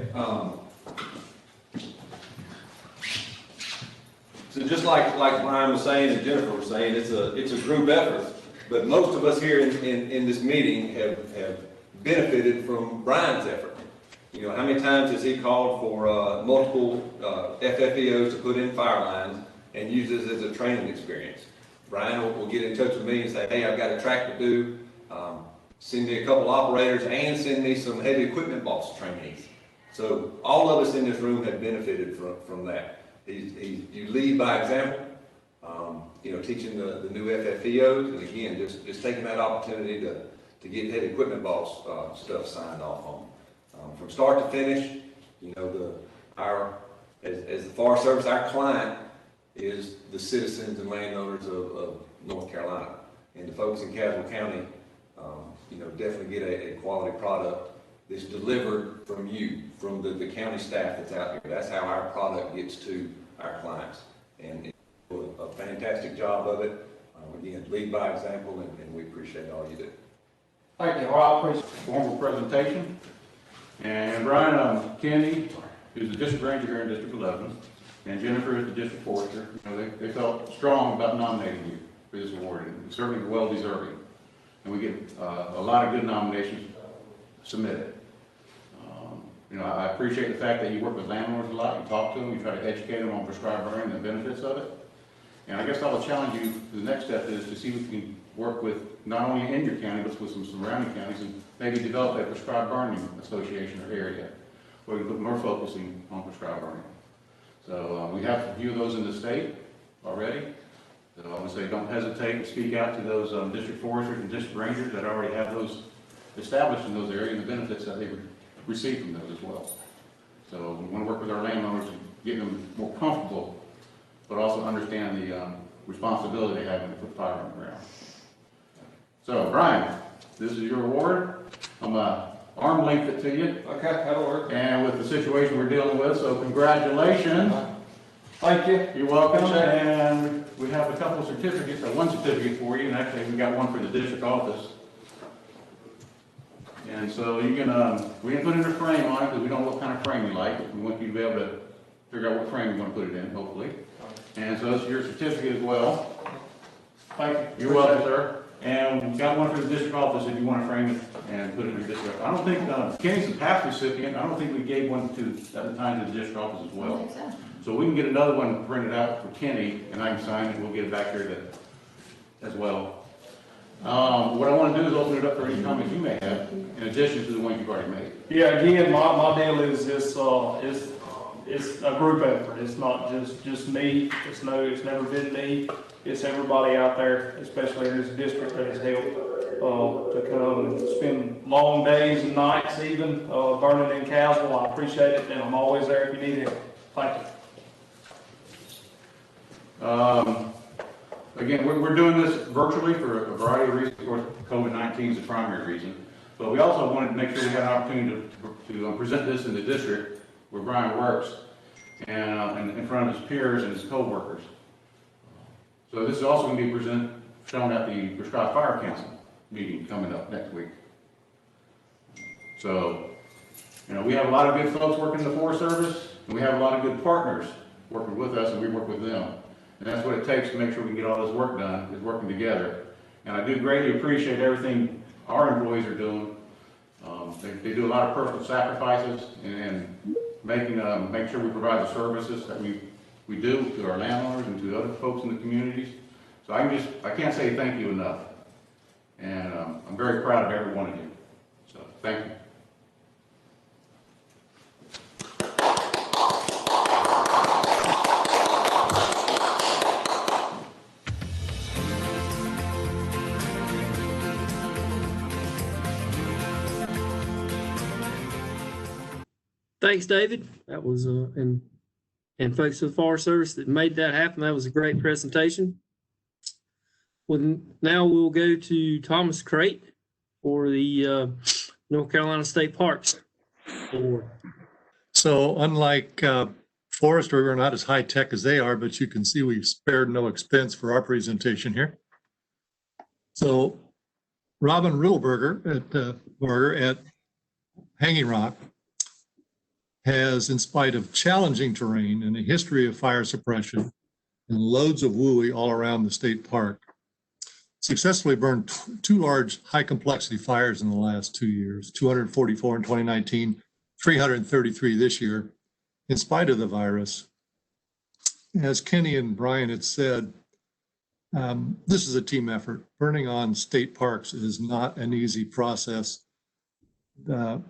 So just like Brian was saying and Jennifer was saying, it's a group effort. But most of us here in this meeting have benefited from Brian's effort. You know, how many times has he called for multiple FFEOs to put in fire lines and use this as a training experience? Brian will get in touch with me and say, hey, I've got a track to do. Send me a couple operators and send me some heavy equipment boss trainees. So all of us in this room have benefited from that. You lead by example, you know, teaching the new FFEOs, and again, just taking that opportunity to get heavy equipment boss stuff signed off on. From start to finish, you know, as the Forest Service, our client is the citizens and landowners of North Carolina. And the folks in Castle County, you know, definitely get a quality product that's delivered from you, from the county staff that's out here. That's how our product gets to our clients. And a fantastic job of it. Again, lead by example, and we appreciate all you do. Thank you. Well, I appreciate it. Formal presentation. And Brian, Kenny, who's the district ranger here in District 11, and Jennifer is the district forester. You know, they felt strong about nominating you for this award, and certainly well deserving. And we get a lot of good nominations submitted. You know, I appreciate the fact that you work with landowners a lot, you talk to them, you try to educate them on prescribed burning and the benefits of it. And I guess I will challenge you, the next step is to see if we can work with, not only in your county, but with some surrounding counties, and maybe develop a prescribed burning association or area, where we put more focusing on prescribed burning. So we have a few of those in the state already. So I would say don't hesitate to speak out to those district foresters and district rangers that already have those established in those areas and the benefits that they receive from those as well. So we want to work with our landowners to get them more comfortable, but also understand the responsibility they have when they put fire on the ground. So Brian, this is your award. I'm arm length it to you. Okay, that'll work. And with the situation we're dealing with, so congratulations. Thank you. You're welcome. And we have a couple of certificates, one certificate for you, and actually we got one for the district office. And so you can, we can put in a frame on it because we don't know what kind of frame you like. We want you to be able to figure out what frame you're going to put it in, hopefully. And so that's your certificate as well. Thank you. You're welcome, sir. And we've got one for the district office if you want to frame it and put it in your district. I don't think, Kenny's the past recipient. I don't think we gave one at the time to the district office as well. I think so. So we can get another one printed out for Kenny, and I can sign it. We'll get it back here as well. What I want to do is open it up for any comments you may have, in addition to the ones you've already made. Yeah, again, my deal is it's a group effort. It's not just me. It's never been me. It's everybody out there, especially in this district, that has helped to come and spend long days and nights even burning in Caswell. I appreciate it, and I'm always there if you need it. Thank you. Again, we're doing this virtually for a variety of reasons. Of course, COVID-19 is the primary reason. But we also wanted to make sure we had an opportunity to present this in the district where Brian works and in front of his peers and his co-workers. So this is also going to be shown at the Prescribed Fire Council meeting coming up next week. So, you know, we have a lot of good folks working in the Forest Service, and we have a lot of good partners working with us, and we work with them. And that's what it takes to make sure we can get all this work done, is working together. And I do greatly appreciate everything our employees are doing. They do a lot of personal sacrifices and making sure we provide the services that we do to our landowners and to other folks in the communities. So I can't say thank you enough. And I'm very proud of every one of you. So thank you. Thanks, David. That was, and folks of the Forest Service that made that happen. That was a great presentation. Well, now we'll go to Thomas Crate for the North Carolina State Parks Board. So unlike forestry, we're not as high tech as they are, but you can see we've spared no expense for our presentation here. So Robin Riddleberger at Hanging Rock has, in spite of challenging terrain and a history of fire suppression and loads of WUI all around the state park, successfully burned two large high complexity fires in the last 2 years, 244 in 2019, 333 this year, in spite of the virus. As Kenny and Brian had said, this is a team effort. Burning on state parks is not an easy process. The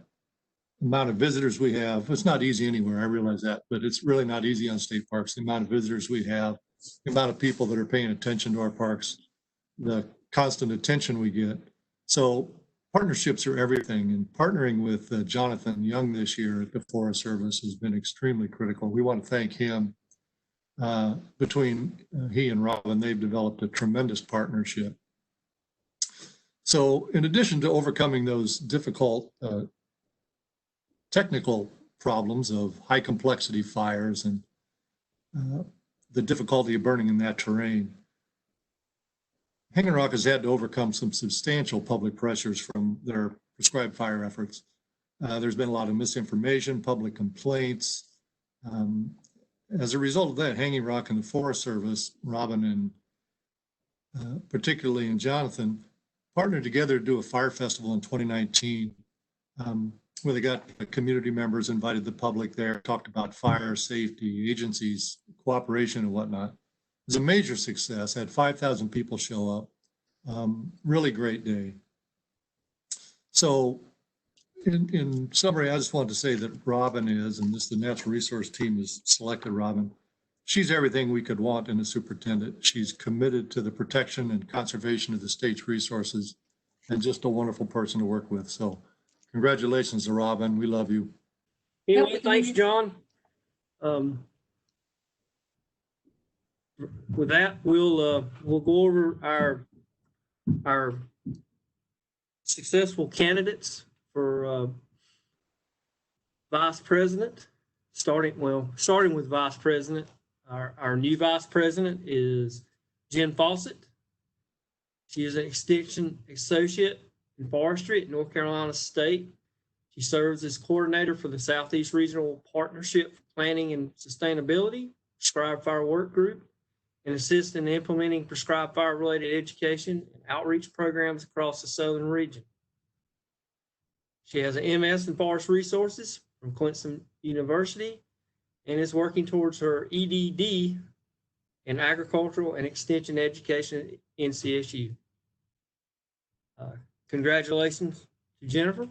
amount of visitors we have, it's not easy anywhere, I realize that, but it's really not easy on state parks. The amount of visitors we have, the amount of people that are paying attention to our parks, the constant attention we get. So partnerships are everything, and partnering with Jonathan Young this year at the Forest Service has been extremely critical. We want to thank him. Between he and Robin, they've developed a tremendous partnership. So in addition to overcoming those difficult technical problems of high complexity fires and the difficulty of burning in that terrain, Hanging Rock has had to overcome some substantial public pressures from their prescribed fire efforts. There's been a lot of misinformation, public complaints. As a result of that, Hanging Rock and the Forest Service, Robin and particularly in Jonathan, partnered together to do a fire festival in 2019, where they got community members, invited the public there, talked about fire safety, agencies, cooperation and whatnot. It was a major success, had 5,000 people show up. Really great day. So in summary, I just wanted to say that Robin is, and the natural resource team has selected Robin. She's everything we could want in a superintendent. She's committed to the protection and conservation of the state's resources and just a wonderful person to work with. So congratulations to Robin. We love you. Anyway, thanks, John. With that, we'll go over our successful candidates for vice president. Starting with vice president, our new vice president is Jen Fawcett. She is an extension associate in forestry at North Carolina State. She serves as coordinator for the Southeast Regional Partnership for Planning and Sustainability, Prescribed Fire Work Group, and assists in implementing prescribed fire-related education and outreach programs across the southern region. She has an MS in Forest Resources from Clemson University and is working towards her EDD in Agricultural and Extension Education at NCSU. Congratulations to Jennifer.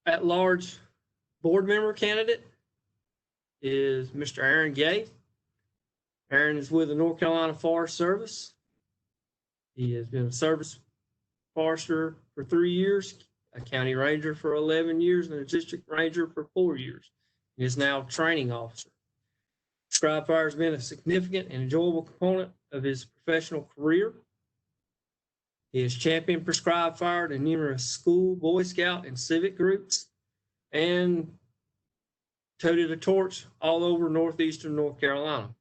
At-large board member candidate is Mr. Aaron Gay. Aaron is with the North Carolina Forest Service. He has been a service forester for 3 years, a county ranger for 11 years, and a district ranger for 4 years. He is now a training officer. Prescribed fire has been a significant and enjoyable component of his professional career. He has championed prescribed fire to numerous school, Boy Scout, and civic groups, and toted a torch all over northeastern North Carolina.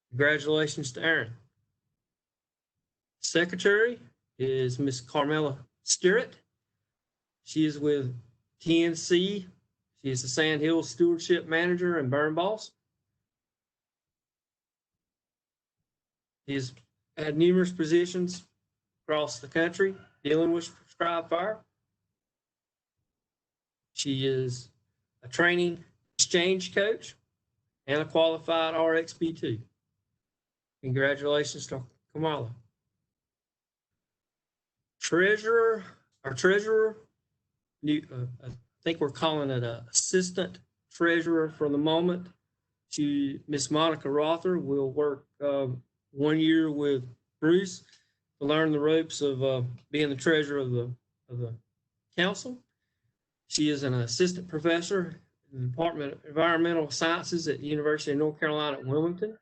Congratulations to Aaron. Secretary is Miss Carmela Sterrett. She is with TNC. She is the Sand Hills Stewardship Manager and Burn Boss. She's had numerous positions across the country dealing with prescribed fire. She is a training exchange coach and a qualified RXP2. Congratulations to Kamala. Our treasurer, I think we're calling it an assistant treasurer for the moment. Miss Monica Rother will work 1 year with Bruce to learn the ropes of being the treasurer of the council. She is an assistant professor in the Department of Environmental Sciences at the University of North Carolina at Wilmington.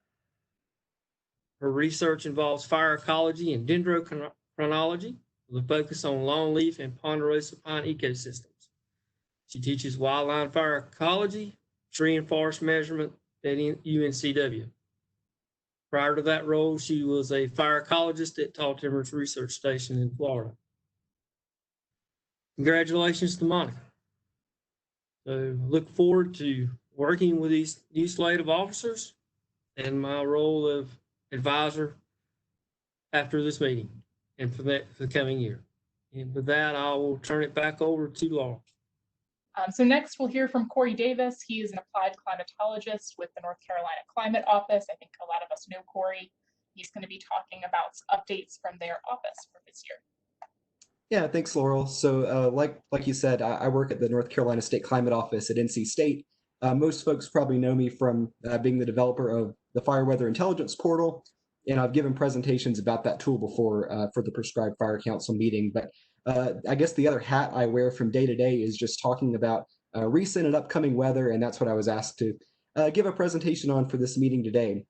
Her research involves fire ecology and dendrochronology with a focus on longleaf and ponderosa pine ecosystems. She teaches wildland fire ecology, tree and forest measurement at UNCW. Prior to that role, she was a fire ecologist at Tall Timbers Research Station in Florida. Congratulations to Monica. So look forward to working with these new slate of officers and my role of advisor after this meeting and for the coming year. And with that, I will turn it back over to Laura. So next we'll hear from Corey Davis. He is an applied climatologist with the North Carolina Climate Office. I think a lot of us know Corey. He's going to be talking about updates from their office for this year. Yeah, thanks, Laurel. So like you said, I work at the North Carolina State Climate Office at NC State. Most folks probably know me from being the developer of the Fire Weather Intelligence Portal, and I've given presentations about that tool before for the Prescribed Fire Council meeting. But I guess the other hat I wear from day to day is just talking about recent and upcoming weather, and that's what I was asked to give a presentation on for this meeting today.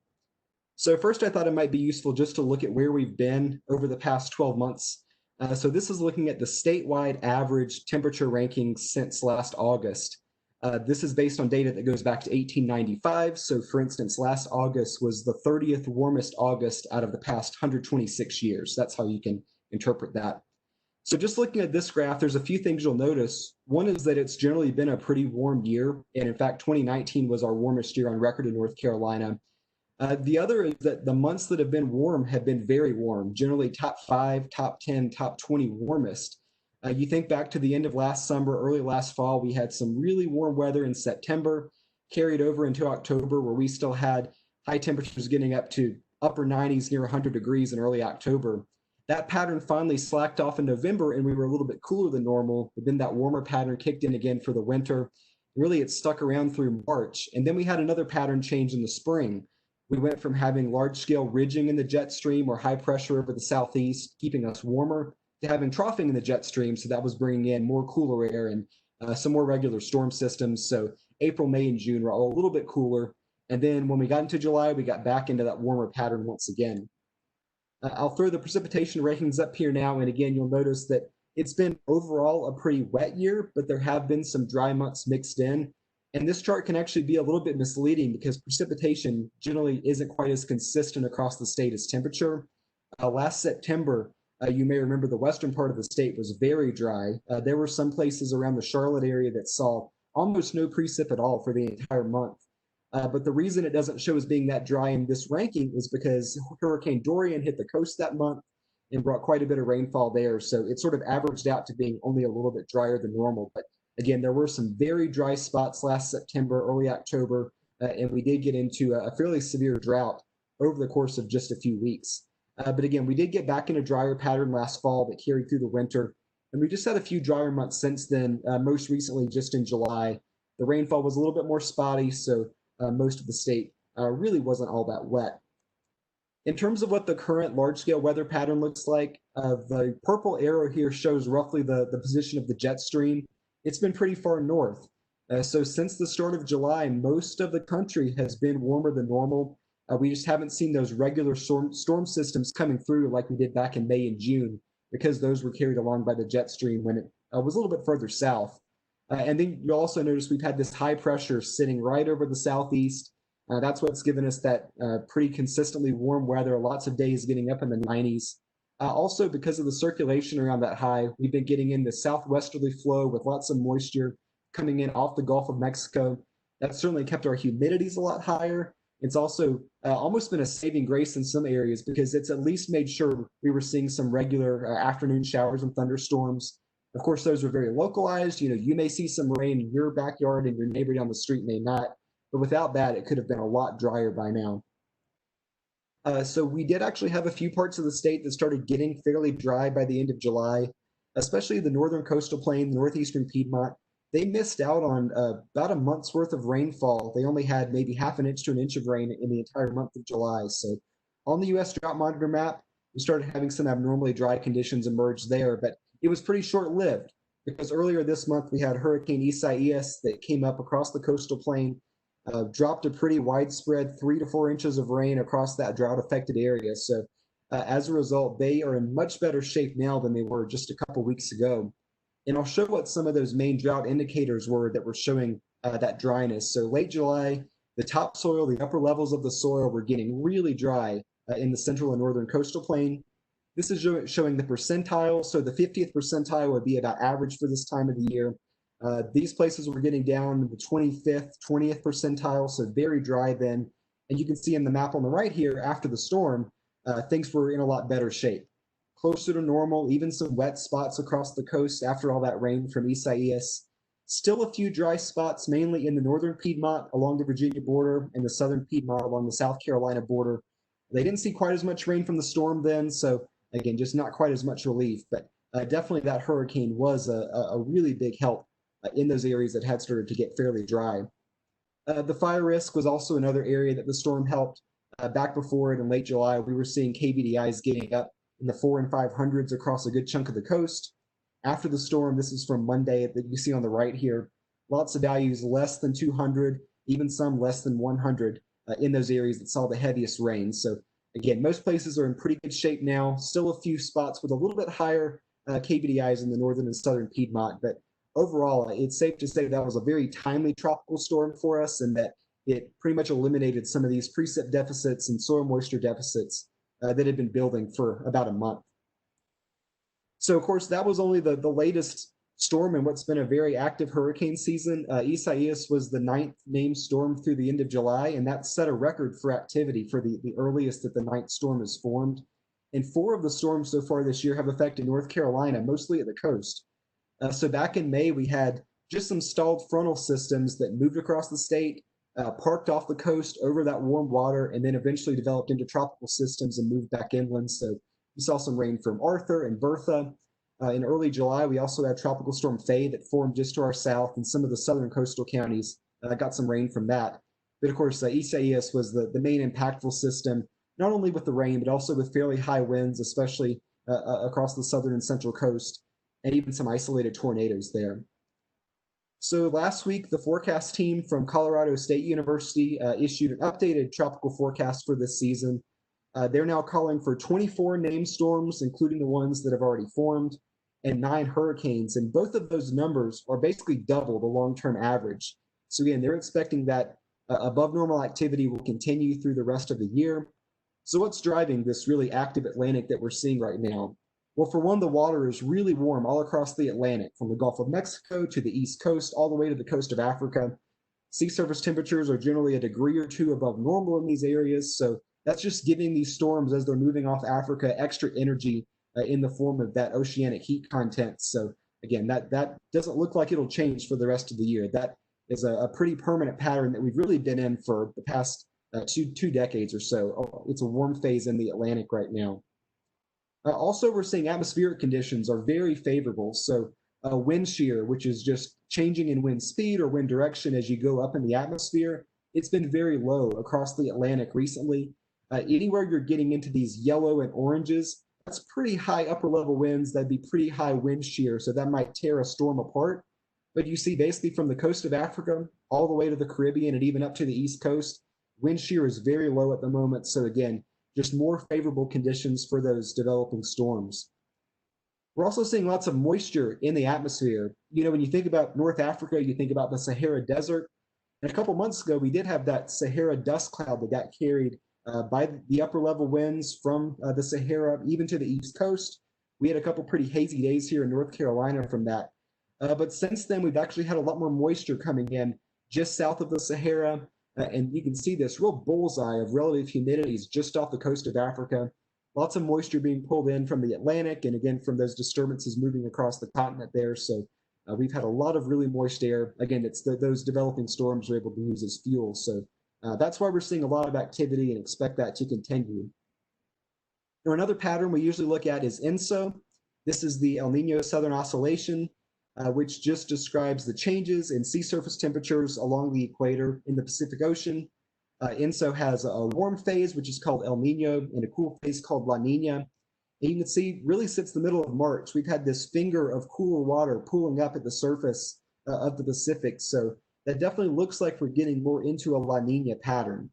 So first, I thought it might be useful just to look at where we've been over the past 12 months. So this is looking at the statewide average temperature rankings since last August. This is based on data that goes back to 1895. So for instance, last August was the 30th warmest August out of the past 126 years. That's how you can interpret that. So just looking at this graph, there's a few things you'll notice. One is that it's generally been a pretty warm year. And in fact, 2019 was our warmest year on record in North Carolina. The other is that the months that have been warm have been very warm, generally top 5, top 10, top 20 warmest. You think back to the end of last summer, early last fall, we had some really warm weather in September, carried over into October, where we still had high temperatures getting up to upper 90s, near 100 degrees in early October. That pattern finally slacked off in November, and we were a little bit cooler than normal, but then that warmer pattern kicked in again for the winter. Really, it stuck around through March, and then we had another pattern change in the spring. We went from having large-scale ridging in the jet stream or high pressure over the southeast, keeping us warmer, to having troughing in the jet stream, so that was bringing in more cooler air and some more regular storm systems. So April, May, and June were all a little bit cooler. And then when we got into July, we got back into that warmer pattern once again. I'll throw the precipitation rankings up here now, and again, you'll notice that it's been overall a pretty wet year, but there have been some dry months mixed in. And this chart can actually be a little bit misleading because precipitation generally isn't quite as consistent across the state as temperature. Last September, you may remember the western part of the state was very dry. There were some places around the Charlotte area that saw almost no precip at all for the entire month. But the reason it doesn't show as being that dry in this ranking is because Hurricane Dorian hit the coast that month and brought quite a bit of rainfall there. So it sort of averaged out to being only a little bit drier than normal. But again, there were some very dry spots last September, early October, and we did get into a fairly severe drought over the course of just a few weeks. But again, we did get back in a drier pattern last fall that carried through the winter, and we just had a few drier months since then, most recently just in July. The rainfall was a little bit more spotty, so most of the state really wasn't all that wet. In terms of what the current large-scale weather pattern looks like, the purple arrow here shows roughly the position of the jet stream. It's been pretty far north. So since the start of July, most of the country has been warmer than normal. We just haven't seen those regular storm systems coming through like we did back in May and June, because those were carried along by the jet stream when it was a little bit further south. And then you'll also notice we've had this high pressure sitting right over the southeast. That's what's given us that pretty consistently warm weather, lots of days getting up in the 90s. Also, because of the circulation around that high, we've been getting in the southwesterly flow with lots of moisture coming in off the Gulf of Mexico. That's certainly kept our humidities a lot higher. It's also almost been a saving grace in some areas because it's at least made sure we were seeing some regular afternoon showers and thunderstorms. Of course, those are very localized. You may see some rain in your backyard and your neighbor down the street may not. But without that, it could have been a lot drier by now. So we did actually have a few parts of the state that started getting fairly dry by the end of July, especially the northern coastal plain, northeastern Piedmont. They missed out on about a month's worth of rainfall. They only had maybe half an inch to an inch of rain in the entire month of July. So on the U.S. Drought Monitor map, we started having some abnormally dry conditions emerge there, but it was pretty short-lived because earlier this month we had Hurricane Isaias that came up across the coastal plain, dropped a pretty widespread 3 to 4 inches of rain across that drought-affected area. So as a result, they are in much better shape now than they were just a couple weeks ago. And I'll show what some of those main drought indicators were that were showing that dryness. So late July, the topsoil, the upper levels of the soil were getting really dry in the central and northern coastal plain. This is showing the percentile. So the 50th percentile would be about average for this time of the year. These places were getting down the 25th, 20th percentile, so very dry then. And you can see in the map on the right here, after the storm, things were in a lot better shape. Closer to normal, even some wet spots across the coast after all that rain from Isaias. Still a few dry spots, mainly in the northern Piedmont along the Virginia border and the southern Piedmont along the South Carolina border. They didn't see quite as much rain from the storm then, so again, just not quite as much relief. But definitely that hurricane was a really big help in those areas that had started to get fairly dry. The fire risk was also another area that the storm helped. Back before it in late July, we were seeing KVDIs getting up in the 400s and 500s across a good chunk of the coast. After the storm, this is from Monday that you see on the right here, lots of values less than 200, even some less than 100 in those areas that saw the heaviest rain. So again, most places are in pretty good shape now. Still a few spots with a little bit higher KVDIs in the northern and southern Piedmont, but overall, it's safe to say that was a very timely tropical storm for us and that it pretty much eliminated some of these precip deficits and soil moisture deficits that had been building for about a month. So, of course, that was only the latest storm in what's been a very active hurricane season. Isaias was the 9th named storm through the end of July, and that set a record for activity for the earliest that the 9th storm is formed. And 4 of the storms so far this year have affected North Carolina, mostly at the coast. So back in May, we had just some stalled frontal systems that moved across the state, parked off the coast over that warm water, and then eventually developed into tropical systems and moved back inland. So we saw some rain from Arthur and Bertha. In early July, we also had Tropical Storm Faye that formed just to our south, and some of the southern coastal counties got some rain from that. But of course, Isaias was the main impactful system, not only with the rain, but also with fairly high winds, especially across the southern and central coast, and even some isolated tornadoes there. So last week, the forecast team from Colorado State University issued an updated tropical forecast for this season. They're now calling for 24 named storms, including the ones that have already formed, and 9 hurricanes. And both of those numbers are basically double the long-term average. So again, they're expecting that above normal activity will continue through the rest of the year. So what's driving this really active Atlantic that we're seeing right now? Well, for one, the water is really warm all across the Atlantic, from the Gulf of Mexico to the East Coast, all the way to the coast of Africa. Sea surface temperatures are generally a degree or two above normal in these areas, so that's just giving these storms, as they're moving off Africa, extra energy in the form of that oceanic heat content. So again, that doesn't look like it'll change for the rest of the year. That is a pretty permanent pattern that we've really been in for the past two decades or so. It's a warm phase in the Atlantic right now. Also, we're seeing atmospheric conditions are very favorable. So wind shear, which is just changing in wind speed or wind direction as you go up in the atmosphere, it's been very low across the Atlantic recently. Anywhere you're getting into these yellow and oranges, that's pretty high upper level winds. That'd be pretty high wind shear. So that might tear a storm apart. But you see basically from the coast of Africa all the way to the Caribbean and even up to the East Coast, wind shear is very low at the moment. So again, just more favorable conditions for those developing storms. We're also seeing lots of moisture in the atmosphere. You know, when you think about North Africa, you think about the Sahara Desert. And a couple months ago, we did have that Sahara dust cloud that got carried by the upper level winds from the Sahara, even to the East Coast. We had a couple pretty hazy days here in North Carolina from that. But since then, we've actually had a lot more moisture coming in just south of the Sahara. And you can see this real bullseye of relative humidities just off the coast of Africa. Lots of moisture being pulled in from the Atlantic and again from those disturbances moving across the continent there. So we've had a lot of really moist air. Again, it's those developing storms are able to use as fuel. So that's why we're seeing a lot of activity and expect that to continue. Now, another pattern we usually look at is ENSO. This is the El Nino Southern Oscillation, which just describes the changes in sea surface temperatures along the equator in the Pacific Ocean. ENSO has a warm phase, which is called El Nino, and a cool phase called La Nina. And you can see really since the middle of March, we've had this finger of cooler water pooling up at the surface of the Pacific. So that definitely looks like we're getting more into a La Nina pattern.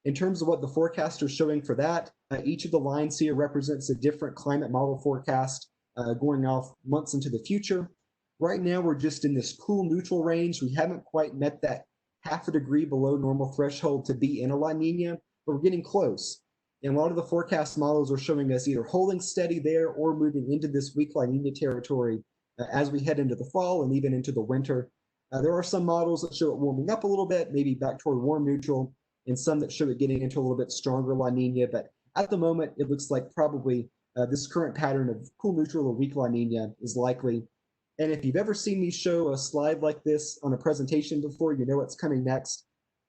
In terms of what the forecast are showing for that, each of the lines here represents a different climate model forecast going off months into the future. Right now, we're just in this cool neutral range. We haven't quite met that half a degree below normal threshold to be in a La Nina, but we're getting close. And a lot of the forecast models are showing us either holding steady there or moving into this weak La Nina territory as we head into the fall and even into the winter. There are some models that show it warming up a little bit, maybe back toward warm neutral, and some that show it getting into a little bit stronger La Nina. But at the moment, it looks like probably this current pattern of cool neutral or weak La Nina is likely. And if you've ever seen me show a slide like this on a presentation before, you know what's coming next.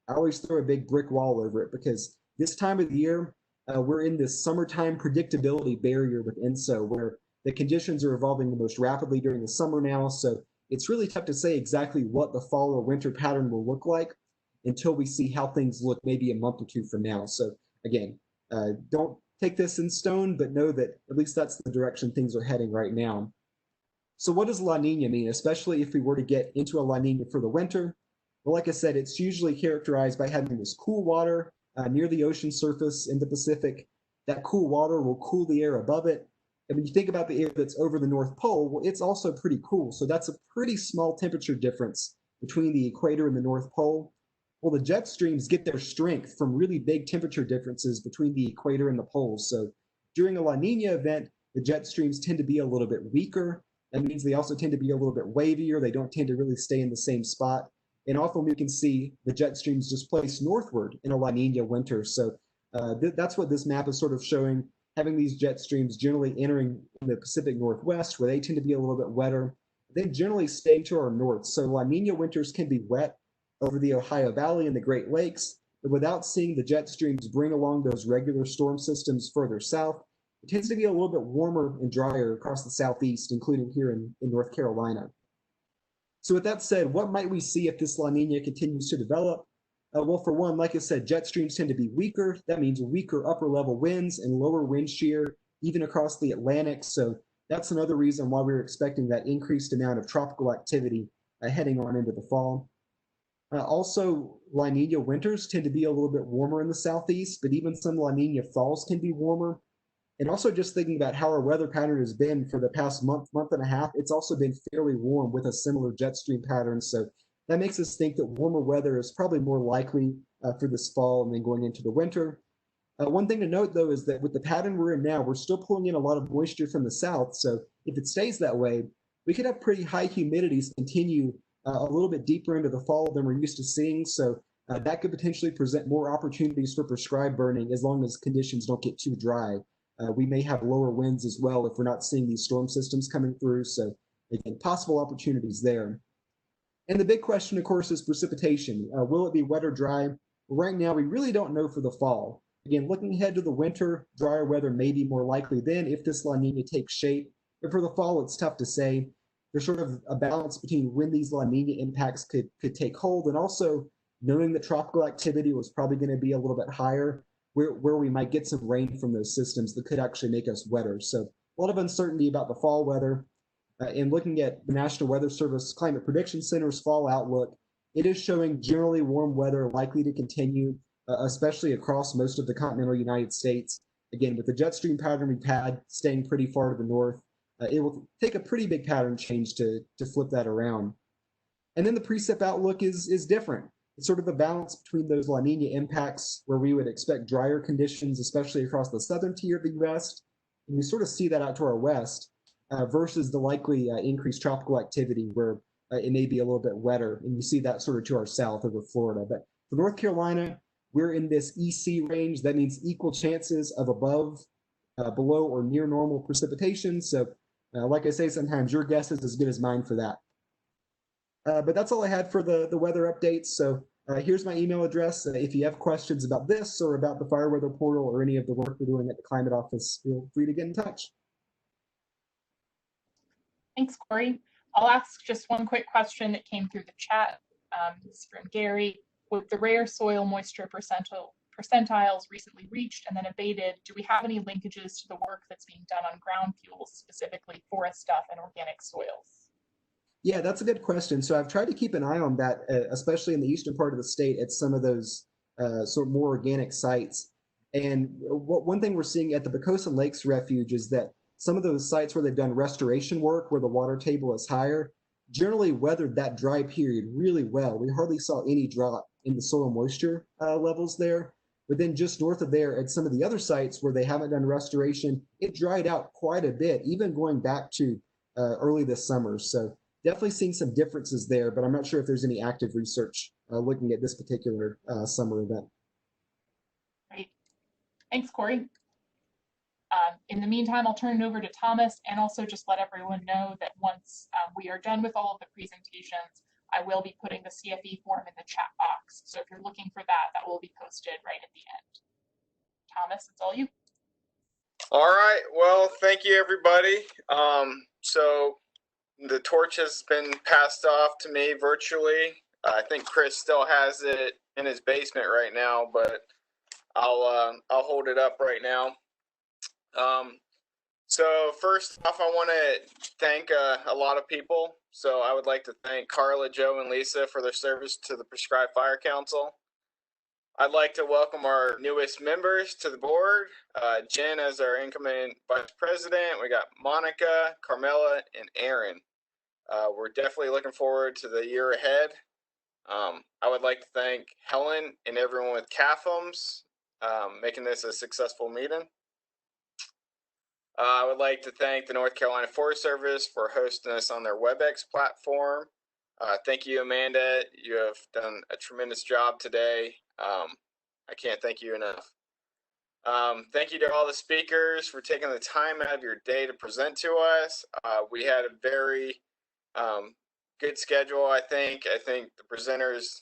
I always throw a big brick wall over it because this time of the year, we're in this summertime predictability barrier with ENSO, where the conditions are evolving the most rapidly during the summer now. So it's really tough to say exactly what the fall or winter pattern will look like until we see how things look maybe a month or two from now. So again, don't take this in stone, but know that at least that's the direction things are heading right now. So what does La Nina mean, especially if we were to get into a La Nina for the winter? Well, like I said, it's usually characterized by having this cool water near the ocean surface in the Pacific. That cool water will cool the air above it. And when you think about the air that's over the North Pole, well, it's also pretty cool. So that's a pretty small temperature difference between the equator and the North Pole. Well, the jet streams get their strength from really big temperature differences between the equator and the poles. So during a La Nina event, the jet streams tend to be a little bit weaker. That means they also tend to be a little bit wavier. They don't tend to really stay in the same spot. And often we can see the jet streams displace northward in a La Nina winter. So that's what this map is sort of showing, having these jet streams generally entering the Pacific Northwest, where they tend to be a little bit wetter, then generally staying to our north. So La Nina winters can be wet over the Ohio Valley and the Great Lakes, but without seeing the jet streams bring along those regular storm systems further south, it tends to be a little bit warmer and drier across the southeast, including here in North Carolina. So with that said, what might we see if this La Nina continues to develop? Well, for one, like I said, jet streams tend to be weaker. That means weaker upper level winds and lower wind shear, even across the Atlantic. So that's another reason why we're expecting that increased amount of tropical activity heading on into the fall. Also, La Nina winters tend to be a little bit warmer in the southeast, but even some La Nina falls can be warmer. And also just thinking about how our weather pattern has been for the past month and a half, it's also been fairly warm with a similar jet stream pattern. So that makes us think that warmer weather is probably more likely for this fall and then going into the winter. One thing to note, though, is that with the pattern we're in now, we're still pulling in a lot of moisture from the south. So if it stays that way, we could have pretty high humidities continue a little bit deeper into the fall than we're used to seeing. So that could potentially present more opportunities for prescribed burning as long as conditions don't get too dry. We may have lower winds as well if we're not seeing these storm systems coming through. So again, possible opportunities there. And the big question, of course, is precipitation. Will it be wet or dry? Well, right now, we really don't know for the fall. Again, looking ahead to the winter, drier weather may be more likely then if this La Nina takes shape. But for the fall, it's tough to say. There's sort of a balance between when these La Nina impacts could take hold, and also knowing that tropical activity was probably going to be a little bit higher, where we might get some rain from those systems that could actually make us wetter. So a lot of uncertainty about the fall weather. And looking at the National Weather Service Climate Prediction Center's fall outlook, it is showing generally warm weather likely to continue, especially across most of the continental United States. Again, with the jet stream pattern we've had staying pretty far to the north, it will take a pretty big pattern change to flip that around. And then the precip outlook is different. It's sort of a balance between those La Nina impacts where we would expect drier conditions, especially across the southern tier of the U.S., and you sort of see that out to our west, versus the likely increased tropical activity where it may be a little bit wetter, and you see that sort of to our south over Florida. But for North Carolina, we're in this EC range. That means equal chances of above, below, or near normal precipitation. So like I say, sometimes your guess is as good as mine for that. But that's all I had for the weather updates. So here's my email address. If you have questions about this or about the fire weather portal or any of the work we're doing at the climate office, feel free to get in touch. Thanks, Corey. I'll ask just one quick question that came through the chat. This is from Gary. With the rare soil moisture percentiles recently reached and then abated, do we have any linkages to the work that's being done on ground fuels, specifically forest stuff and organic soils? Yeah, that's a good question. So I've tried to keep an eye on that, especially in the eastern part of the state at some of those sort of more organic sites. And one thing we're seeing at the Pocosin Lakes Refuge is that some of those sites where they've done restoration work, where the water table is higher, generally weathered that dry period really well. We hardly saw any drop in the soil moisture levels there. But then just north of there at some of the other sites where they haven't done restoration, it dried out quite a bit, even going back to early this summer. So definitely seeing some differences there, but I'm not sure if there's any active research looking at this particular summer event. Great. Thanks, Corey. In the meantime, I'll turn it over to Thomas and also just let everyone know that once we are done with all of the presentations, I will be putting the CFE form in the chat box. So if you're looking for that, that will be posted right at the end. Thomas, it's all you. All right. Well, thank you, everybody. So the torch has been passed off to me virtually. I think Chris still has it in his basement right now, but I'll hold it up right now. So first off, I want to thank a lot of people. So I would like to thank Carla, Joe, and Lisa for their service to the Prescribed Fire Council. I'd like to welcome our newest members to the board. Jen as our incoming vice president. We got Monica, Carmela, and Aaron. We're definitely looking forward to the year ahead. I would like to thank Helen and everyone with CAFMs, making this a successful meeting. I would like to thank the North Carolina Forest Service for hosting us on their WebEx platform. Thank you, Amanda. You have done a tremendous job today. I can't thank you enough. Thank you to all the speakers for taking the time out of your day to present to us. We had a very good schedule, I think. I think the presenters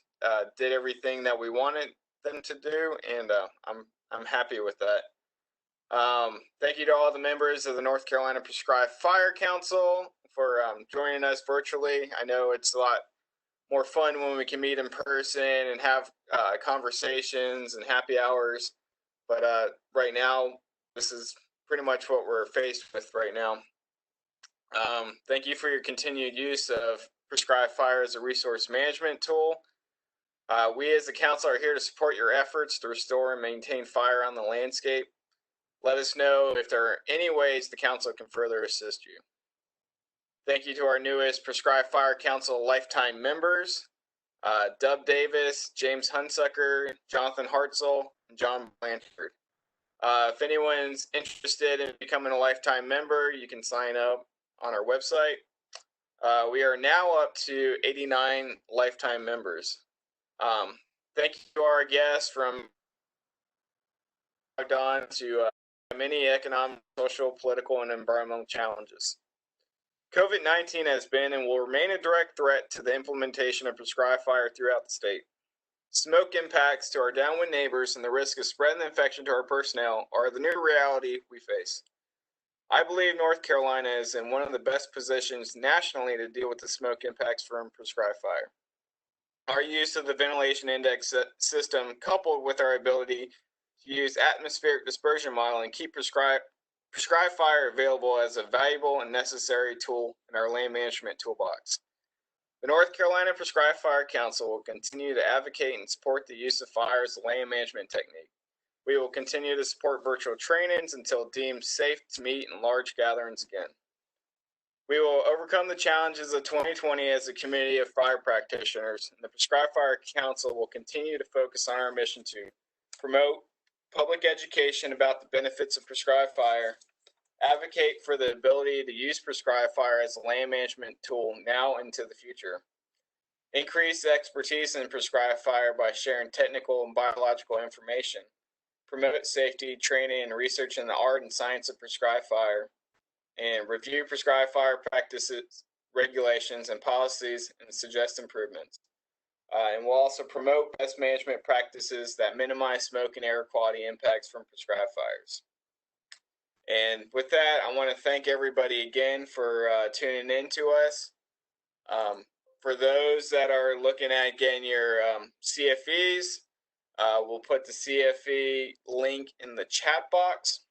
did everything that we wanted them to do, and I'm happy with that. Thank you to all the members of the North Carolina Prescribed Fire Council for joining us virtually. I know it's a lot more fun when we can meet in person and have conversations and happy hours. But right now, this is pretty much what we're faced with right now. Thank you for your continued use of Prescribed Fire as a resource management tool. We as the council are here to support your efforts to restore and maintain fire on the landscape. Let us know if there are any ways the council can further assist you. Thank you to our newest Prescribed Fire Council lifetime members, Dub Davis, James Hunsucker, Jonathan Hartzell, and John Blanchard. If anyone's interested in becoming a lifetime member, you can sign up on our website. We are now up to 89 lifetime members. Thank you to our guests from on to many economic, social, political, and environmental challenges. COVID-19 has been and will remain a direct threat to the implementation of prescribed fire throughout the state. Smoke impacts to our downwind neighbors and the risk of spreading the infection to our personnel are the new reality we face. I believe North Carolina is in one of the best positions nationally to deal with the smoke impacts from prescribed fire. Our use of the ventilation index system, coupled with our ability to use atmospheric dispersion modeling, keep prescribed fire available as a valuable and necessary tool in our land management toolbox. The North Carolina Prescribed Fire Council will continue to advocate and support the use of fire as a land management technique. We will continue to support virtual trainings until deemed safe to meet in large gatherings again. We will overcome the challenges of 2020 as a community of fire practitioners, and the Prescribed Fire Council will continue to focus on our mission to promote public education about the benefits of prescribed fire, advocate for the ability to use prescribed fire as a land management tool now and into the future, increase expertise in prescribed fire by sharing technical and biological information, promote safety, training, and research in the art and science of prescribed fire, and review prescribed fire practices, regulations, and policies, and suggest improvements. And we'll also promote best management practices that minimize smoke and air quality impacts from prescribed fires. And with that, I want to thank everybody again for tuning in to us. For those that are looking at getting your CFEs, we'll put the CFE link in the chat box.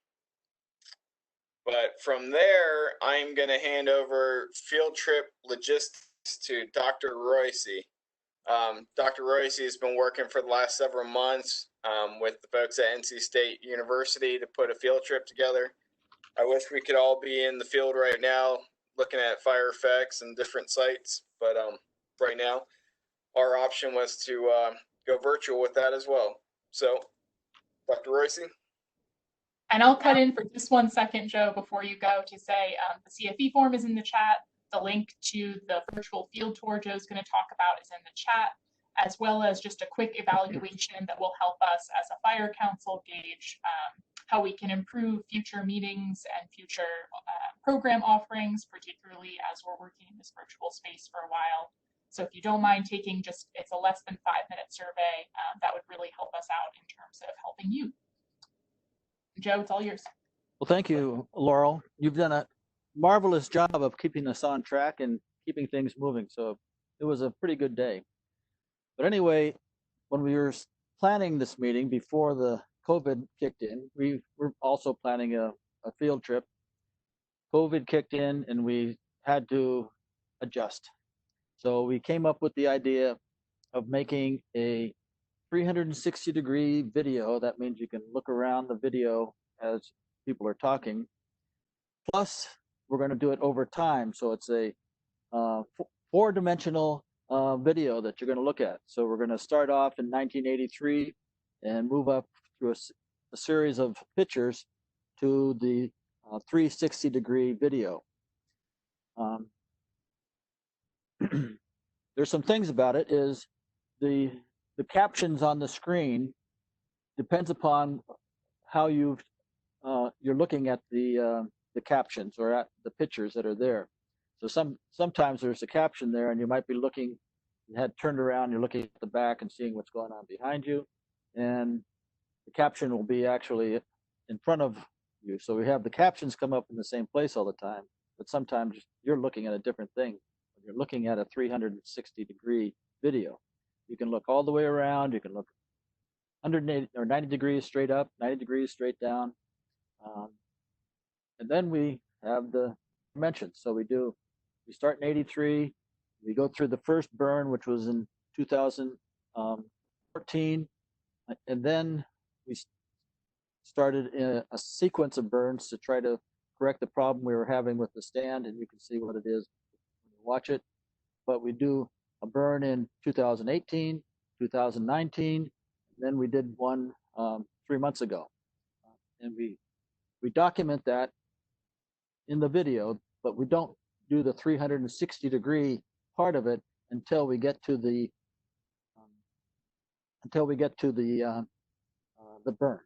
But from there, I'm going to hand over field trip logistics to Dr. Royce. Dr. Royce has been working for the last several months with the folks at NC State University to put a field trip together. I wish we could all be in the field right now looking at fire effects and different sites, but right now our option was to go virtual with that as well. So, Dr. Royce? And I'll cut in for just 1 second, Joe, before you go to say the CFE form is in the chat. The link to the virtual field tour Joe's going to talk about is in the chat, as well as just a quick evaluation that will help us as a fire council gauge how we can improve future meetings and future program offerings, particularly as we're working in this virtual space for a while. So if you don't mind taking it's a less than 5-minute survey, that would really help us out in terms of helping you. Joe, it's all yours. Well, thank you, Laurel. You've done a marvelous job of keeping us on track and keeping things moving. So it was a pretty good day. But anyway, when we were planning this meeting before the COVID kicked in, we were also planning a field trip. COVID kicked in and we had to adjust. So we came up with the idea of making a 360-degree video. That means you can look around the video as people are talking. Plus, we're going to do it over time. So it's a 4-dimensional video that you're going to look at. So we're going to start off in 1983 and move up through a series of pictures to the 360-degree video. There's some things about it is the captions on the screen depends upon how you're looking at the captions or at the pictures that are there. So sometimes there's a caption there and you might be looking, you had turned around, you're looking at the back and seeing what's going on behind you, and the caption will be actually in front of you. So we have the captions come up in the same place all the time, but sometimes you're looking at a different thing. You're looking at a 360-degree video. You can look all the way around. You can look 180 or 90 degrees straight up, 90 degrees straight down. And then we have the dimensions. So we start in 83. We go through the first burn, which was in 2014. And then we started a sequence of burns to try to correct the problem we were having with the stand. And you can see what it is when you watch it. But we do a burn in 2018, 2019, and then we did one 3 months ago. And we document that in the video, but we don't do the 360-degree part of it until we get to the burn.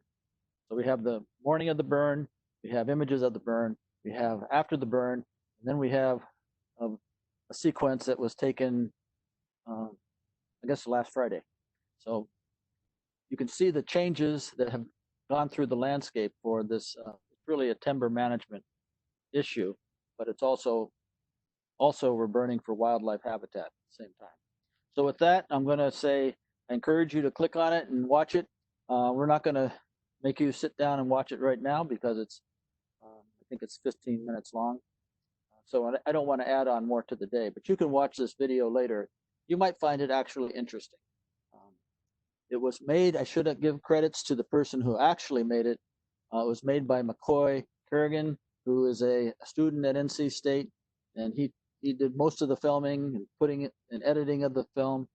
So we have the morning of the burn, we have images of the burn, we have after the burn, and then we have a sequence that was taken, I guess, last Friday. So you can see the changes that have gone through the landscape for this. It's really a timber management issue, but it's also we're burning for wildlife habitat at the same time. So with that, I'm going to say I encourage you to click on it and watch it. We're not going to make you sit down and watch it right now because it's I think it's 15 minutes long. So I don't want to add on more to the day, but you can watch this video later. You might find it actually interesting. It was made, I should give credits to the person who actually made it. It was made by McCoy Kerrigan, who is a student at NC State. and he did most of the filming and putting it and editing of the film.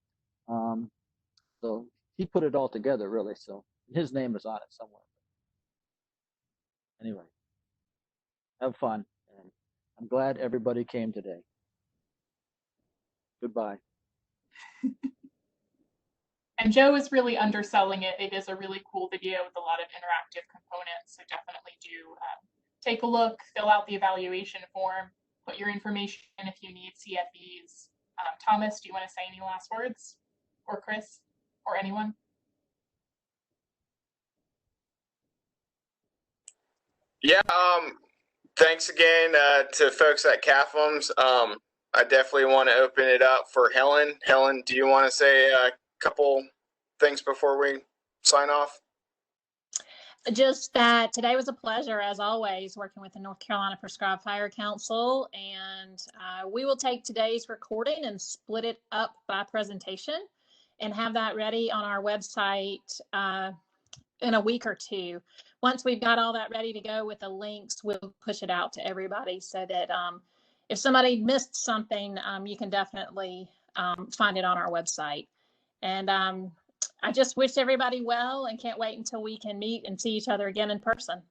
So he put it all together, really. So his name is on it somewhere. Anyway, have fun, and I'm glad everybody came today. Goodbye. And Joe is really underselling it. It is a really cool video with a lot of interactive components. So definitely do take a look, fill out the evaluation form, put your information in if you need CFEs. Thomas, do you want to say any last words? Or Chris? Or anyone? Yeah, thanks again to folks at CAFMS. I definitely want to open it up for Helen. Helen, do you want to say a couple things before we sign off? Just that today was a pleasure, as always, working with the North Carolina Prescribed Fire Council, and we will take today's recording and split it up by presentation and have that ready on our website in a week or two. Once we've got all that ready to go with the links, we'll push it out to everybody so that if somebody missed something, you can definitely find it on our website. And I just wish everybody well and can't wait until we can meet and see each other again in person.